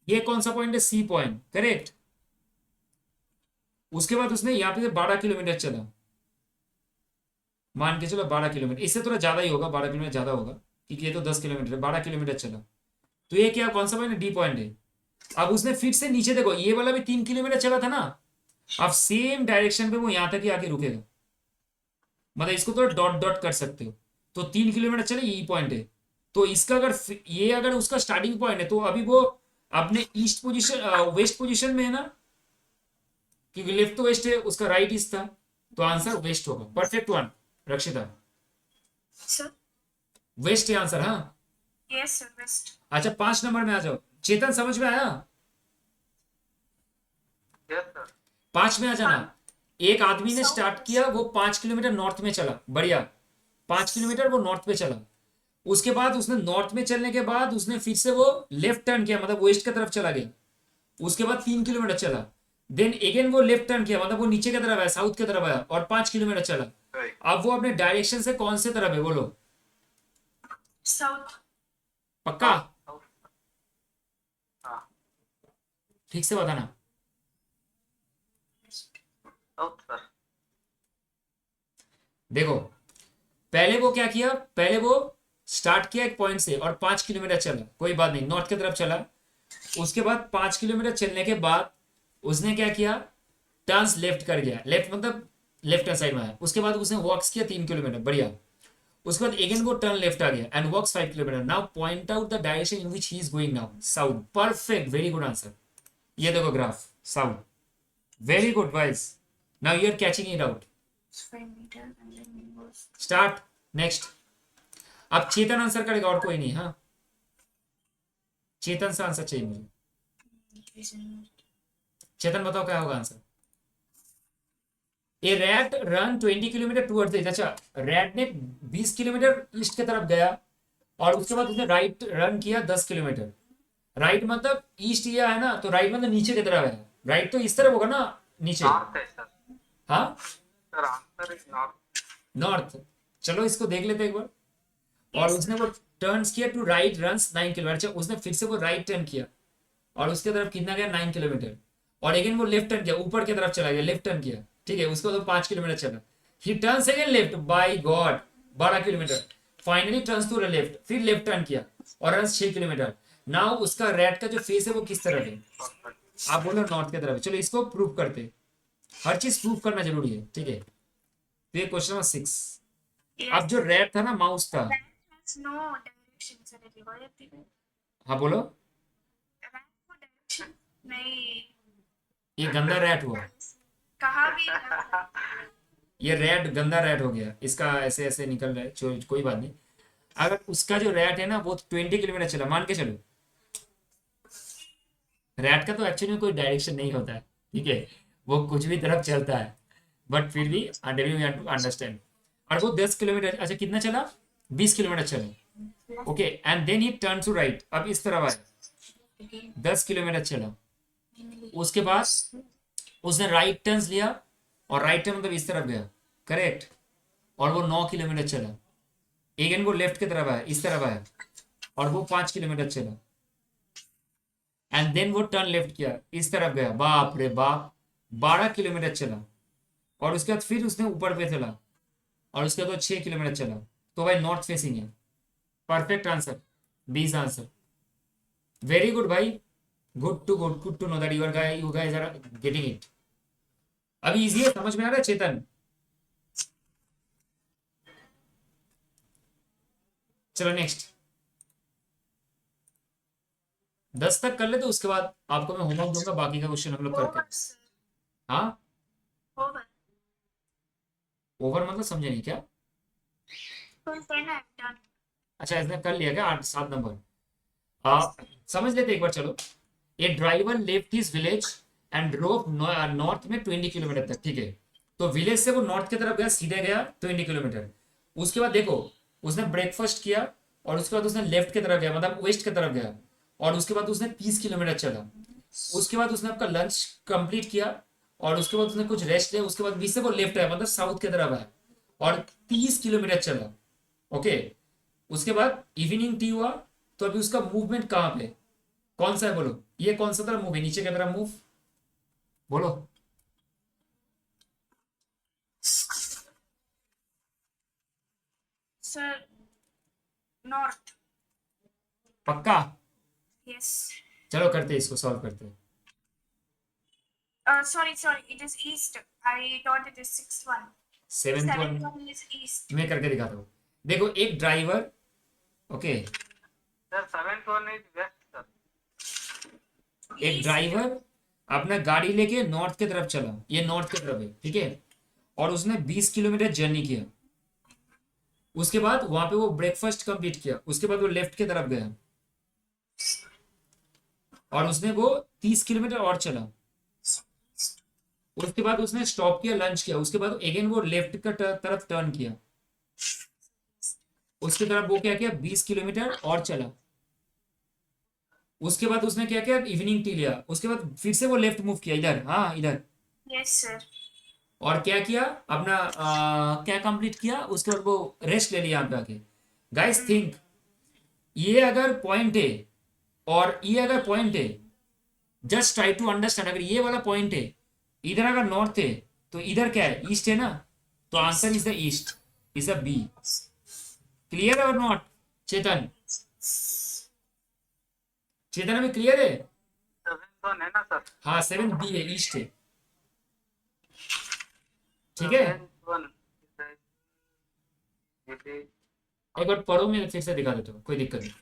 A: ये कौन सा पॉइंट है? C point, correct. उसके बाद उसने यहाँ पे 12 किलोमीटर चला, मान के चलो 12 किलोमीटर, इससे थोड़ा ज्यादा ही होगा, 12 किलोमीटर ज्यादा होगा क्योंकि ये तो 10 किलोमीटर है, 12 किलोमीटर चला। तो ये क्या, कौन सा पॉइंट है? डी पॉइंट है। अब उसने फिर से नीचे देखो, ये वाला भी 3 किलोमीटर चला था ना, अब सेम डायरेक्शन पे वो यहां तक ही आके रुकेगा, मतलब इसको तो डॉट डॉट कर सकते हो। तो 3 किलोमीटर चले, यही पॉइंट है। तो इसका अगर ये अगर उसका स्टार्टिंग पॉइंट है तो अभी वो अपने ईस्ट पोजीशन, वेस्ट पोजीशन में है ना, क्योंकि लेफ्ट तो वेस्ट है, उसका राइट ईस्ट था, तो आंसर वेस्ट होगा। परफेक्ट वन रक्षिता,
B: Sir?
A: वेस्ट है आंसर। हाँ,
B: Yes, sir, west.
A: अच्छा 5 नंबर में आ जाओ। चेतन, समझ में आया?
C: Yes sir.
A: 5 में आ जाना। एक आदमी ने स्टार्ट किया, वो 5 किलोमीटर नॉर्थ में चला, बढ़िया, 5 किलोमीटर वो नॉर्थ पे चला। उसके बाद उसने नॉर्थ में चलने के बाद उसने फिर से वो लेफ्ट टर्न किया, मतलब वेस्ट की तरफ चला गया। उसके बाद 3 किलोमीटर चला, देन अगेन वो लेफ्ट टर्न किया, मतलब वो नीचे की तरफ आया, साउथ की तरफ आया, और 5 किलोमीटर चला।
C: राइट।
A: अब वो अपने डायरेक्शन से कौन से तरफ है बोलो?
B: South.
A: पक्का?
C: हाँ,
A: ठीक से बताना।
C: South sir.
A: देखो, पहले वो क्या किया, पहले वो स्टार्ट किया एक पॉइंट से और 5 किलोमीटर चला, कोई बात नहीं, नॉर्थ की तरफ चला। उसके बाद 5 किलोमीटर चलने के बाद उसने क्या किया, टर्न्स लेफ्ट कर गया, लेफ्ट मतलब लेफ्ट हैंड साइड में आया। उसके बाद उसने वॉक्स किया 3 किलोमीटर, बढ़िया। उसके बाद अगेन वो टर्न लेफ्ट आ गया and walks 5 kilometre. Now point out the direction in which he is going now, south. Perfect, very good answer. ये देखो graph, south, very good wise. Now you are catching it out.
B: 5 meter and then we go.
A: Start next. अब Chetan answer करेगा और कोई नहीं। हाँ, चेतन से answer चाहिए मुझे। चेतन बताओ क्या होगा answer? A rat run 20 kilometre towards the. अच्छा, रैट ने 20 किलोमीटर ईस्ट की तरफ गया और उसके बाद उसने राइट रन किया 10 किलोमीटर। राइट मतलब ईस्ट ये है ना, तो राइट मतलब नीचे की तरफ है। राइट तो इस तरफ होगा ना, नीचे।
C: नॉर्थ है सर।
A: हाँ,
C: sir answer is north.
A: North. चलो इसको देख लेते हैं एक बार। और
B: Yes,
A: उसने वो टर्न्स किया टू राइट रन्स 9 किलोमीटर। अच्छा, उसने फिर से वो राइट टर्न किया और उसके तरफ कितना गया 9 किलोमीटर, और अगेन वो लेफ्ट टर्न किया, ऊपर की तरफ चला गया, लेफ्ट टर्न किया, ठीक है। उसको तो 5 किलोमीटर चला, he turns again left, by god 12 kilometre. Finally turns to left, फिर लेफ्ट टर्न किया और रन्स 6 किलोमीटर। नाउ उसका रैट का जो फेस है वो किस तरफ है?
C: परफेक्ट।
A: आप बोलो नॉर्थ की तरफ है। चलो इसको प्रूव करते हैं। हर चीज प्रूव करना जरूरी है, ठीक है। तो ये क्वेश्चन नंबर 6।
B: yes.
A: अब जो रैट था ना, माउस था।
B: That has no direction, sir. रिवायत में
A: हाँ बोलो।
B: rat को direction नहीं,
A: ये गंदा रैट हुआ,
B: कहा भी है।
A: ये रेड गंदा रेड हो गया, इसका ऐसे ऐसे निकल रहा है, कोई बात नहीं। अगर उसका जो रैट है ना वो 20 किलोमीटर चला, मान के चलो। रैट का तो एक्चुअली में कोई डायरेक्शन नहीं होता है, ठीक है, वो कुछ भी तरफ चलता है, बट फिर भी अंडर यू टू अंडरस्टैंड। और वो 10 किलोमीटर, अच्छा कितना चला, 20 किलोमीटर चला, okay, and then he turn to right, अब इस तरफ आया, 10 किलोमीटर चला, उसके बाद उसने राइट टर्न लिया, और राइट टर्न मतलब इस तरफ गया, करेक्ट, और वो 9 किलोमीटर चला, अगेन वो लेफ्ट की तरफ आया, इस तरफ आया, और वो 5 किलोमीटर चला, एंड देन वो टर्न लेफ्ट किया, इस तरफ गया, बाप रे बाप, 12 किलोमीटर चला, और उसके बाद फिर उसने ऊपर पे चला, और उसके बाद वो 6 किलोमीटर चला, तो भाई नॉर्थ फेसिंग है, perfect answer, 20 answer, very good भाई, good to know that you guys are getting it. अभी इजी है, समझ में आ रहा है चेतन? चलो नेक्स्ट, 10 तक कर ले, तो उसके बाद आपको मैं होमवर्क दूंगा, बाकी का क्वेश्चन हम लोग करते हैं।
B: ओवर सर,
A: हाँ,
B: ओवर।
A: ओवर मतलब समझे नहीं क्या?
B: Full 10 I have done.
A: अच्छा इसने कर लिया क्या 8 7 नंबर? समझ लेते एक बार, चलो। A driver left his village and drove north में 20 किलोमीटर तक, ठीक है, तो विलेज से वो नॉर्थ की तरफ गया, सीधे गया 20 किलोमीटर, उसके बाद देखो उसने ब्रेकफास्ट किया, और उसके बाद उसने लेफ्ट की तरफ गया, मतलब वेस्ट की तरफ गया, और उसके बाद उसने 30 किलोमीटर चला, उसके बाद उसने आपका लंच कंप्लीट किया, और उसके बाद उसने कुछ रेस्ट लिया, उसके बाद बीच से वो लेफ्ट आया, मतलब साउथ की तरफ आया, और 30 किलोमीटर चला, ओके, उसके बाद इवनिंग टी हुआ, तो अभी उसका मूवमेंट कहाँ पे, कौन सा है बोलो, ये कौन सा तरफ मूव है, नीचे की तरफ मूव, बोलो।
B: Sir north.
A: पक्का?
B: यस।
A: चलो करते हैं, इसको सॉल्व करते हैं।
B: Sorry, it is east. I thought it is 6-1.
A: Seventh one
B: 7-1 is east.
A: मैं करके दिखाता हूँ। देखो एक driver, okay,
C: sir 7-1 is west sir.
A: एक
B: East.
A: ड्राइवर अपना गाड़ी लेके नॉर्थ की तरफ चला, ये नॉर्थ की तरफ है, ठीक है, और उसने 20 किलोमीटर जर्नी किया, उसके बाद वहां पे वो ब्रेकफास्ट कंप्लीट किया, उसके बाद वो लेफ्ट की तरफ गया, और उसने वो 30 किलोमीटर और चला, उसके बाद उसने स्टॉप किया, लंच किया, उसके बाद अगेन वो लेफ्ट का तरफ टर्न किया, उसके तरफ वो क्या किया, 20 किलोमीटर और चला, उसके बाद उसने क्या किया, इवनिंग टी लिया, उसके बाद फिर से वो लेफ्ट मूव किया, इधर, हाँ इधर,
B: Yes, sir.
A: और क्या किया अपना क्या कंप्लीट किया, उसके बाद वो रेस्ट ले लिया यहाँ पे आके। गाइस थिंक, ये अगर पॉइंट है और ये अगर पॉइंट है, जस्ट ट्राई टू अंडरस्टैंड, अगर ये वाला पॉइंट है, इधर अगर नॉर्थ है, तो इधर क्या है, ईस्ट है ना, तो answer is the east, is a B. Clear और नॉट चेतन? चेतन अभी क्लियर है?
C: 7-1 है ना सर?
A: हाँ 7 बी है, ईस्ट है, ठीक है।
C: 7-1 इट इज
A: एक बार पढ़ो, मैं फिर से दिखा देता हूँ, कोई दिक्कत नहीं।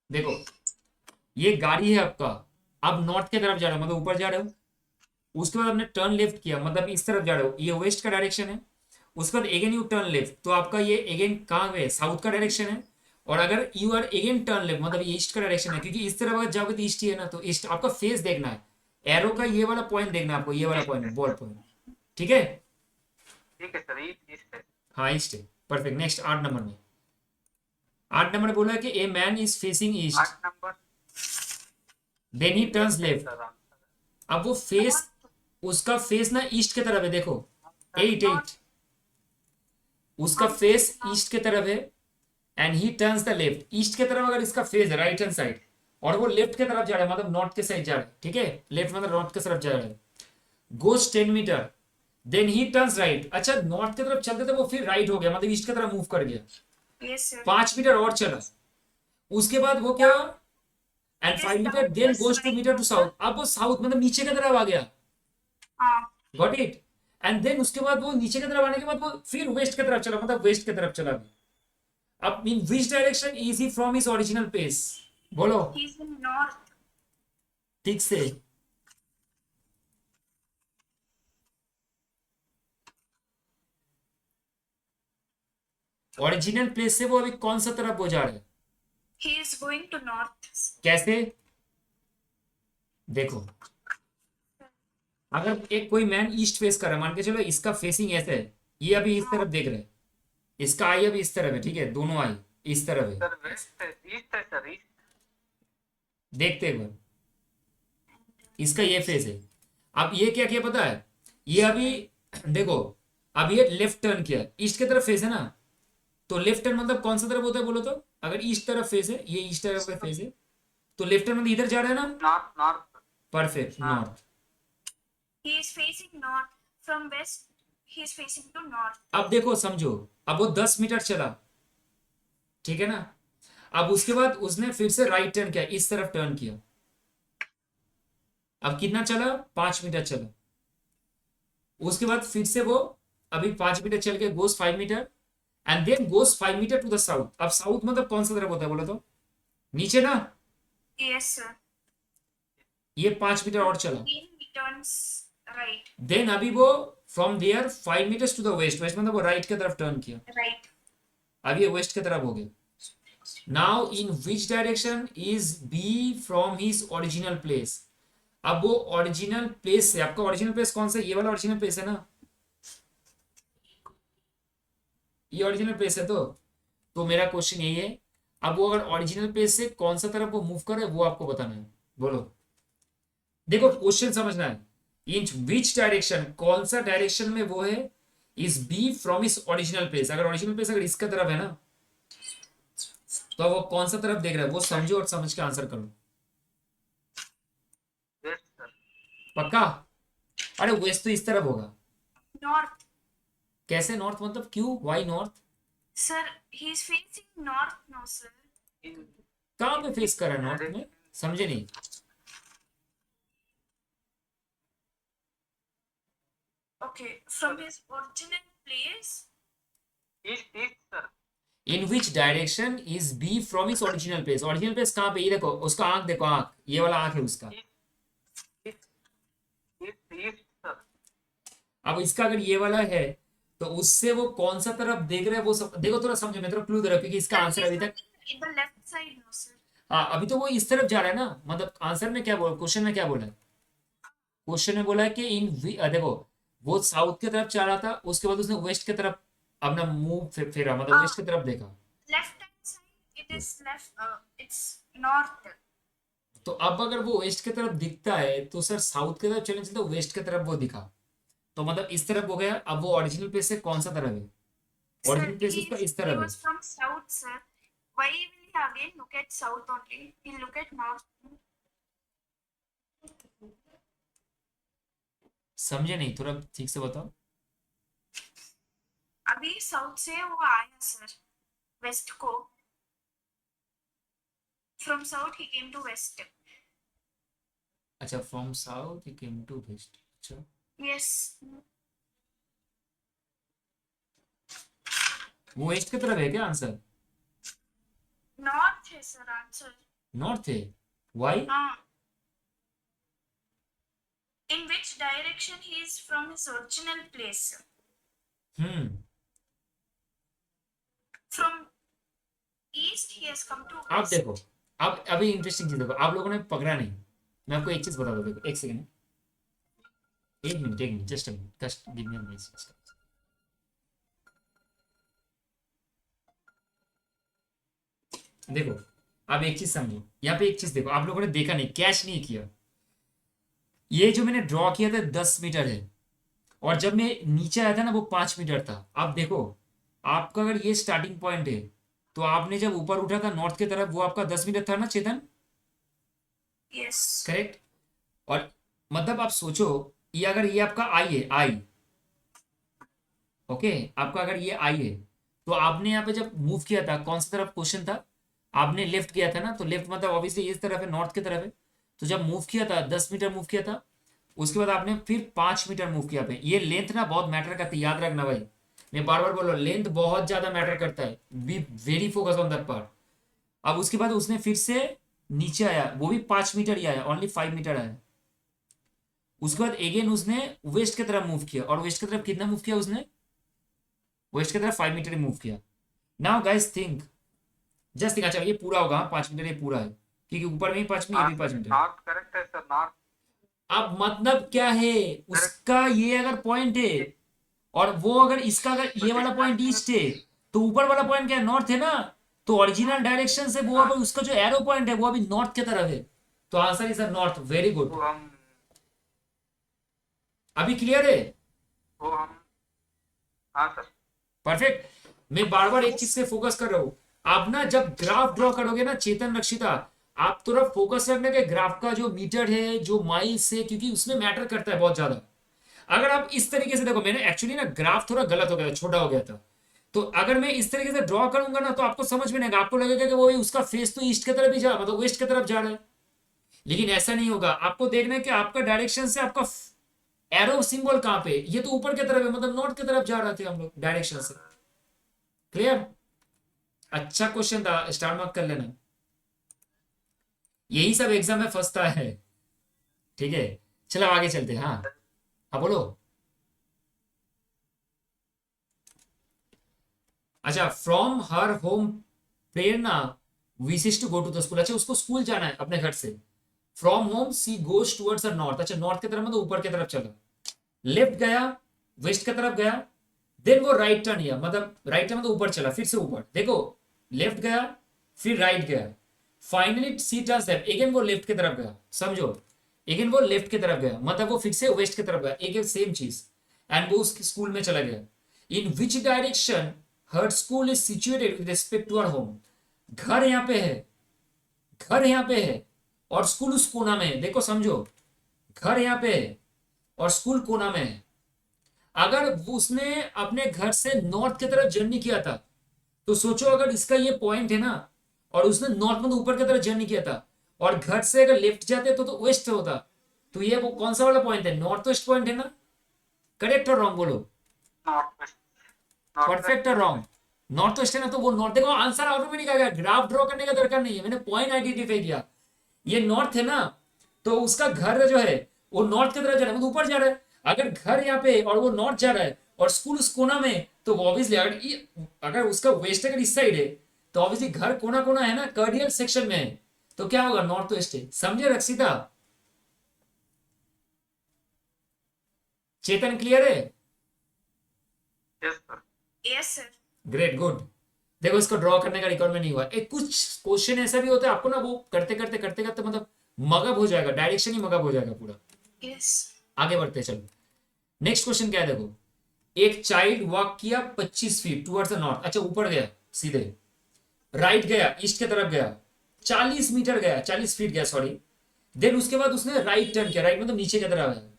A: देखो ये गाड़ी है आपका, अब नॉर्थ की तरफ जा रहे हो, मतलब ऊपर जा रहे हो, उसके बाद आपने टर्न लेफ्ट किया, मतलब इस तरफ जा रहे हो, ये वेस्ट का डायरेक्शन है, उसके बाद अगेन यू टर्न लेफ्ट, तो आपका ये अगेन कहाँ है, साउथ का डायरेक्शन है, और अगर you are again turn left, मतलब ये ईस्ट का डायरेक्शन है, क्योंकि इस तरफ अगर जाओगे तो ईस्ट ही है ना, तो ईस्ट आपका फेस देखना है, एरो का ये वाला पॉइंट देखना है आपको, ये वाला पॉइंट है, बॉल पॉइंट, ठीक है।
C: ठीक है सर, ईस्ट है।
A: हाँ ईस्ट है, परफेक्ट। नेक्स्ट 8 नंबर में, 8 नंबर बोला है कि a man is facing
C: 8
A: east,
C: number
A: then he turns left,
C: sir.
A: अब वो फेस, उसका फेस ना ईस्ट की तरफ है, देखो 8 उसका फेस ईस्ट की तरफ है, and he turns the left, east की तरफ अगर इसका फेस है राइट हैंड साइड, और वो लेफ्ट की तरफ जा रहा है, मतलब नॉर्थ के साइड जा रहा है, ठीक है, लेफ्ट मतलब नॉर्थ की तरफ जा रहा है, goes 10 metre, then he turns right, अच्छा नॉर्थ की तरफ चलते थे वो फिर राइट हो गया, मतलब ईस्ट की तरफ मूव कर गया,
B: Yes, sir.
A: 5 मीटर और चला, उसके बाद वो क्या, and 5 metre then goes two metre to south, अब वो साउथ मतलब नीचे की तरफ आ गया,
B: हाँ
A: गॉट इट। एंड देन उसके बाद वो नीचे की तरफ आने के बाद वो फिर वेस्ट की तरफ चला, मतलब वेस्ट की तरफ चला भी। अब in which direction is he from his original place, बोलो
B: ही इज इन नॉर्थ।
A: ठीक से। ओरिजिनल प्लेस से वो अभी कौन सा तरफ वो जा रहा है,
B: he is going to north.
A: कैसे, देखो अगर एक कोई मैन ईस्ट फेस कर रहा है, मान के चलो इसका फेसिंग ऐसे है, ये अभी इस तरफ देख रहा है, इसका आई अभी इस तरफ है, ठीक है, दोनों आई इस तरफ है,
C: सर वेस्ट है, ईस्ट है सर, ईस्ट।
A: देखते एक बार, इसका ये फेस है। अब ये क्या किया पता है, ये अभी देखो, अब ये लेफ्ट टर्न किया, ईस्ट की तरफ फेस है ना, तो लेफ्ट टर्न मतलब कौन सा तरफ होता है बोलो तो, अगर ईस्ट तरफ फेस है, ये ईस्ट तरफ का फेस है, तो लेफ्ट टर्न मतलब इधर जा रहा है ना,
C: नॉर्थ नॉर्थ।
A: परफेक्ट
C: हाँ।
A: North.
B: He is facing north. From west, he is facing to north.
A: अब देखो समझो, अब वो 10 मीटर चला, ठीक है ना, अब उसके बाद उसने फिर से राइट टर्न किया, इस तरफ टर्न किया, अब कितना चला, 5 मीटर चला, उसके बाद फिर से वो अभी 5 मीटर चल के goes 5 metre, and then goes 5 metre to the south. अब साउथ मतलब कौन सा तरफ होता है बोलो तो, नीचे ना,
B: Yes, sir.
A: ये 5 मीटर और चला,
B: Then he turns right.
A: Then अभी वो from there 5 metres to the west, west मतलब वो राइट की तरफ टर्न किया,
B: Right.
A: अब ये वेस्ट की तरफ हो गया। Now in which direction is B from his original place, अब वो ओरिजिनल प्लेस से, आपका ओरिजिनल प्लेस कौन सा है, ये वाला ओरिजिनल प्लेस है ना, ये ओरिजिनल प्लेस है, तो मेरा क्वेश्चन यही है, अब वो अगर ओरिजिनल प्लेस से कौन सा तरफ वो मूव कर रहा है वो आपको बताना है, बोलो। देखो क्वेश्चन समझना है, इन विच डायरेक्शन, कौन सा डायरेक्शन में वो है, is B from is original place, अगर ओरिजिनल प्लेस अगर इसका तरफ है ना, तो वो कौन सा तरफ देख रहा है वो समझो और समझ के आंसर करो,
C: वेस्ट सर।
A: पक्का। अरे वेस्ट तो इस तरफ होगा,
B: North.
A: कैसे नॉर्थ मतलब क्यों, why north,
B: Sir, he is facing north now, sir.
C: इन
A: कहाँ पे फेस कर रहा है नॉर्थ में, समझे नहीं,
B: Okay. From his original place.
C: East east sir.
A: In which direction is B from is original place, original place कहाँ पे, ये देखो उसका आंख देखो, आंख ये वाला आंख है उसका,
C: ईस्ट ईस्ट ईस्ट सर।
A: अब इसका अगर ये वाला है, तो उससे वो कौन सा तरफ देख रहा है वो सब देखो, थोड़ा समझो, मैं थोड़ा क्लू दे रहा हूँ क्योंकि इसका
B: Sir,
A: आंसर
B: he is
A: अभी तक,
B: looking in the left side now, sir.
A: हाँ अभी तो वो इस तरफ जा रहा है ना, मतलब आंसर में क्या बोला, क्वेश्चन में क्या बोला है, क्वेश्चन में बोला है कि देखो वो साउथ की तरफ जा रहा था, उसके बाद उसने वेस्ट की तरफ अपना मुंह फेरा, मतलब वेस्ट की तरफ देखा,
B: Left hand side, it is left. It's north.
A: तो अब अगर वो वेस्ट की तरफ दिखता है तो सर साउथ की तरफ चलने चाहिए, तो वेस्ट की तरफ वो दिखा, तो मतलब इस तरफ हो गया। अब वो ओरिजिनल प्लेस से कौन सा तरफ है,
B: Sir,
A: ओरिजिनल प्लेस उसका इस
B: he
A: तरफ है,
B: was from south, sir. Why will he again look at south only? He'll look at north.
A: समझे नहीं, थोड़ा ठीक से बताओ।
B: अभी साउथ से वो आया सर वेस्ट को, from south he came to west.
A: अच्छा from south he came to west, अच्छा
B: यस,
A: वो वेस्ट की तरफ है क्या आंसर,
B: नॉर्थ है सर आंसर।
A: नॉर्थ है, वाई,
B: हाँ, in which direction he is from his original place? From east he has come to
A: आप
B: west.
A: देखो, अब अभी इंटरेस्टिंग चीज देखो, आप लोगों ने पकड़ा नहीं, मैं आपको एक चीज बता दूं, देखो एक सेकंड, एक minute, just a minute, just give me a minute. देखो अब एक चीज समझो, यहाँ पे एक चीज देखो, आप लोगों ने देखा नहीं, कैच नहीं किया, ये जो मैंने ड्रॉ किया था 10 मीटर है, और जब मैं नीचे आया था ना वो 5 मीटर था। आप देखो, आपका अगर ये स्टार्टिंग पॉइंट है, तो आपने जब ऊपर उठा था नॉर्थ की तरफ, वो आपका 10 मीटर था ना चेतन,
B: Yes.
A: करेक्ट। और मतलब आप सोचो, ये अगर ये आपका आई है, आई, ओके, आपका अगर ये आई है, तो आपने यहाँ पे जब मूव किया था कौन सा तरफ क्वेश्चन था, आपने लेफ्ट किया था ना, तो लेफ्ट मतलब ऑब्वियसली इस तरफ है, नॉर्थ की तरफ है। तो जब मूव किया था 10 मीटर मूव किया था, उसके बाद आपने फिर 5 मीटर मूव किया पे। ये लेंथ ना बहुत मैटर करती है, याद रखना भाई। मैं बार बार बोल रहा हूँ, लेंथ बहुत ज्यादा मैटर करता है। Be very focus on that part. अब उसके बाद उसने फिर से नीचे आया, वो भी 5 मीटर ही आया, ओनली 5 मीटर आया। उसके बाद अगेन उसने वेस्ट की तरफ मूव किया, और वेस्ट की तरफ कितना मूव किया उसने? वेस्ट की तरफ 5 मीटर मूव किया। Now guys think, just think. अच्छा ये पूरा होगा, हाँ, 5 मीटर ये पूरा है, क्योंकि ऊपर में ही 5 में, ये
C: हाँ
A: भी
C: सर,
A: 5 मीटर।
C: नॉर्थ करेक्ट है सर, नॉर्थ
A: अब मतलब क्या है
C: करेक्ट।
A: उसका, ये अगर पॉइंट है, और वो अगर इसका, अगर
C: तो
A: ये वाला पॉइंट
C: डिस्टेंस
A: ईस्ट है, तो ऊपर वाला पॉइंट क्या है? नॉर्थ है ना। तो ओरिजिनल डायरेक्शन से वो,
C: हाँ
A: अभी उसका जो एरो पॉइंट है वो अभी नॉर्थ की तरफ है। तो answer is north. Very good.
C: वो हम
A: अभी क्लियर है?
C: वो हम हाँ सर।
A: परफेक्ट। मैं बार बार एक चीज से फोकस कर रहा हूं। आप ना जब ग्राफ ड्रॉ करोगे ना चेतन, रक्षिता, आप थोड़ा फोकस रखना कि ग्राफ का जो मीटर है, जो माइल्स है, क्योंकि उसमें मैटर करता है बहुत ज्यादा। अगर आप इस तरीके से देखो, मैंने एक्चुअली ना ग्राफ थोड़ा गलत हो गया था, छोटा हो गया था। तो अगर मैं इस तरीके से ड्रॉ करूंगा ना, तो आपको समझ में नहीं आएगा। आपको लगेगा कि वो उसका फेस तो ईस्ट की तरफ ही जा, मतलब वेस्ट की तरफ जा रहा है। लेकिन ऐसा नहीं होगा। आपको देखना है कि आपका डायरेक्शन से आपका एरो सिंबल कहाँ पे है। ये तो ऊपर की तरफ है, मतलब नॉर्थ की तरफ जा रहे थे हम लोग डायरेक्शन से। क्लियर? अच्छा क्वेश्चन था, स्टार मार्क कर लेना। यही सब एग्जाम में फंसता है। ठीक है, चलो आगे चलते हैं। हाँ, हाँ बोलो। अच्छा, from her home Prerna wishes to go to the school. अच्छा, उसको स्कूल जाना है अपने घर से। From home she goes towards the north. अच्छा, नॉर्थ की तरफ मतलब ऊपर की तरफ चला। लेफ्ट गया, वेस्ट की तरफ गया, देन वो राइट टर्न लिया, मतलब राइट टर्न मतलब ऊपर चला, फिर से ऊपर देखो। लेफ्ट गया, फिर राइट गया, फाइनली सी टर्न्स लेफ्ट, अगेन वो लेफ्ट की तरफ गया, समझो। अगेन वो लेफ्ट की तरफ गया, मतलब वो फिर से वेस्ट की तरफ गया, एक सेम चीज। एंड वो उसके स्कूल में चला गया। In which direction her school is situated with respect to her home. घर यहाँ पे है, घर यहाँ पे है, और स्कूल उस कोना में है, देखो समझो। घर यहाँ पे है और स्कूल कोना में है। अगर उसने अपने घर से नॉर्थ की तरफ जर्नी किया था, तो सोचो अगर इसका ये पॉइंट है ना, और उसने नॉर्थ में ऊपर की तरफ जर्नी किया था, और घर से अगर लेफ्ट जाते तो वेस्ट होता। तो ये वो कौन सा वाला पॉइंट है? नॉर्थ वेस्ट पॉइंट है ना। करेक्ट और रॉन्ग बोलो?
C: North west, north
A: perfect
C: west
A: और
C: है सर।
A: रॉन्ग? नॉर्थ वेस्ट है ना, तो वो नॉर्थ। देखो आंसर ऑटोमेटिक आ गया, ग्राफ ड्रॉ करने का दरकार नहीं है, मैंने पॉइंट आइडेंटिफाई किया। ये नॉर्थ है ना, तो उसका घर जो है वो नॉर्थ की तरफ जा रहा है, मतलब ऊपर जा रहा है। अगर घर यहाँ पे है और वो नॉर्थ जा रहा है, और स्कूल उस कोना में, तो ऑब्वियसली अगर उसका वेस्ट अगर इस साइड है, तो ऑब्वियसली घर कोना कोना है ना, कार्डियल सेक्शन में है। तो क्या होगा? नॉर्थ वेस्ट है। समझे रक्षिता? चेतन क्लियर है?
C: Yes sir.
B: Yes sir.
A: Great, good. देखो इसको ड्रॉ करने का रिकॉर्ड में नहीं हुआ। एक कुछ क्वेश्चन ऐसा भी होता है, आपको ना वो करते करते करते करते मतलब मगब हो जाएगा, डायरेक्शन ही मगब हो जाएगा पूरा।
B: यस।
A: आगे बढ़ते हैं, चलो। नेक्स्ट क्वेश्चन क्या है, देखो। एक चाइल्ड वॉक किया 25 फीट टुवर्ड्स द नॉर्थ। अच्छा, ऊपर गया सीधे, राइट गया, ईस्ट की तरफ गया, 40 मीटर गया, 40 फीट गया, सॉरी। देन उसके बाद उसने राइट टर्न किया, राइट मतलब नीचे की तरफ गया।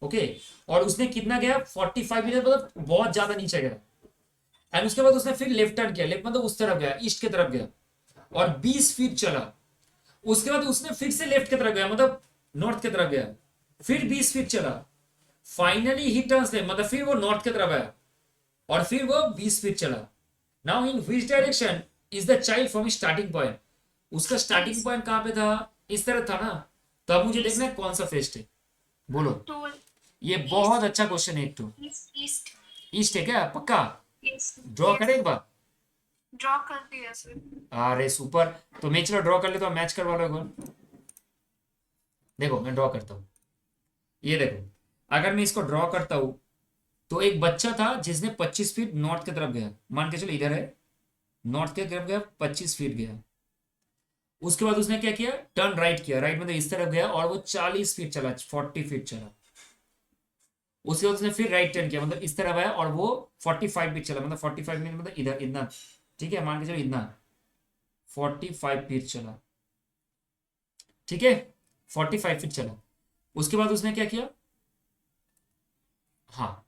A: ओके, और उसने कितना गया? 45 मीटर, मतलब बहुत ज्यादा नीचे गया। एंड उसके बाद उसने फिर लेफ्ट टर्न किया, लेफ्ट मतलब उस तरफ गया, ईस्ट की तरफ गया, और 20 फीट चला। उसके बाद उसने फिर से लेफ्ट की तरफ गया, मतलब नॉर्थ की तरफ गया, फिर 20 फीट चला। फाइनली ही टर्न्स लेफ्ट, मतलब फिर वो नॉर्थ की तरफ आया, और फिर वो 20 फीट चला। Now in which direction is the child from starting point. उसका स्टार्टिंग पॉइंट कहां पे था? इस तरह था ना। तो अब मुझे देखना है कौन सा फेस्ट है, बोलो।
B: टू
A: ये बहुत अच्छा क्वेश्चन है। एक तो
B: ईस्ट ईस्ट।
A: ईस्ट है क्या? पक्का?
B: यस
A: ड्रॉ करें
B: यस।
A: एक बार?
B: ड्रॉ कर दिया सर।
A: अरे सुपर। तो मैं चलो ड्रॉ कर लेता हूँ, मैच करवा लो एक बार। देखो मैं ड्रॉ करता हूँ, ये देखो। अगर मैं इसको ड्रॉ करता हूँ, तो एक बच्चा था जिसने 25 फीट नॉर्थ की तरफ गया, मान के चलो इधर है, नॉर्थ की तरफ गया, 25 फीट गया। उसके बाद उसने क्या किया? टर्न राइट किया, राइट मतलब इस तरफ गया, और वो 40 फीट चला, 40 फीट चला। उसके बाद उसने फिर राइट टर्न किया, मतलब इस तरफ आया, और वो 45 फीट चला, मतलब 45 फीट मतलब इधर इतना। ठीक है, मान के चलो इतना 45 फीट चला। ठीक है, 45 फीट चला। उसके बाद उसने क्या किया? हाँ,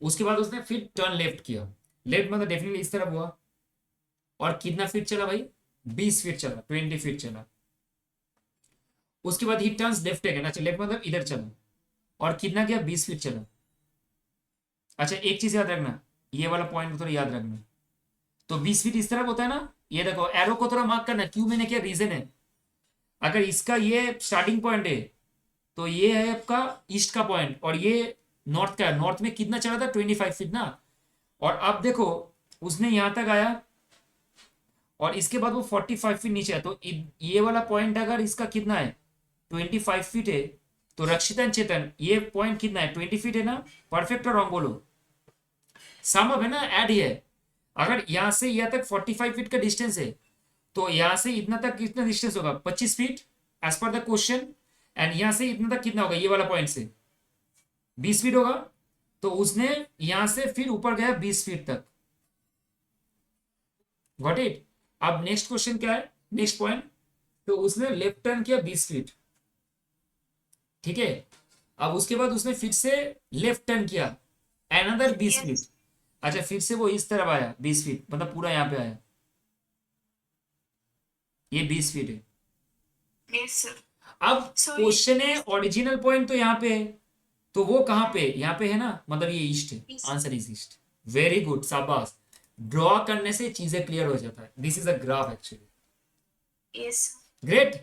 A: उसके बाद उसने फिर टर्न लेफ्ट किया। लेफ्ट मतलब डेफिनेटली इस तरफ हुआ। और कितना फीट चला भाई? 20 फीट चला, 20 फीट चला। उसके बाद ही टर्न्स लेफ्ट अगेन, अच्छा लेफ्ट मतलब इधर चला, और कितना गया, 20 फीट चला। अच्छा एक चीज याद रखना, ये वाला पॉइंट थोड़ा याद रखना। तो 20 फीट इस तरफ होता है ना, ये देखो एरो को थोड़ा मार्क करना, क्यों मैंने क्या रीजन है। अगर इसका ये स्टार्टिंग पॉइंट है तो ये है आपका ईस्ट का पॉइंट, और ये नॉर्थ का है। नॉर्थ में कितना चला था, 25 फीट ना। और अब देखो उसने यहां तक आया, और इसके बाद वो 45 फीट नीचे है। तो ये वाला पॉइंट अगर इसका कितना है, 25 फीट है, तो रक्षिता एंड चेतन ये पॉइंट कितना है, 20 फीट है ना। परफेक्ट और रॉन्ग बोलो, संभव है ना, ऐड ही है। अगर यहां से यहां तक 45 फीट का डिस्टेंस है, तो यहां से इतना तक कितना डिस्टेंस होगा, 25 feet as per the question. And यहां से इतना तक कितना होगा, ये वाला पॉइंट से 20 फीट होगा। तो उसने यहां से फिर ऊपर गया 20 फीट तक। Got it. अब नेक्स्ट क्वेश्चन क्या है, नेक्स्ट पॉइंट, तो उसने लेफ्ट टर्न किया 20 फीट, ठीक है। अब उसके बाद उसने फिर से लेफ्ट टर्न किया अनदर 20
B: Yes.
A: फीट। अच्छा फिर से वो इस तरफ आया 20 फीट, मतलब पूरा यहां पे आया, ये 20 फीट है।
B: Yes, sir.
A: अब
B: So
A: क्वेश्चन है ओरिजिनल पॉइंट तो यहाँ पे है, तो वो कहाँ पे, यहाँ पे है ना, मतलब ये ईस्ट है।
B: East.
A: Answer is east. Very good, शाबाश। ड्रॉ करने से चीजें क्लियर हो जाता है। This is a graph actually.
B: yes,
A: great.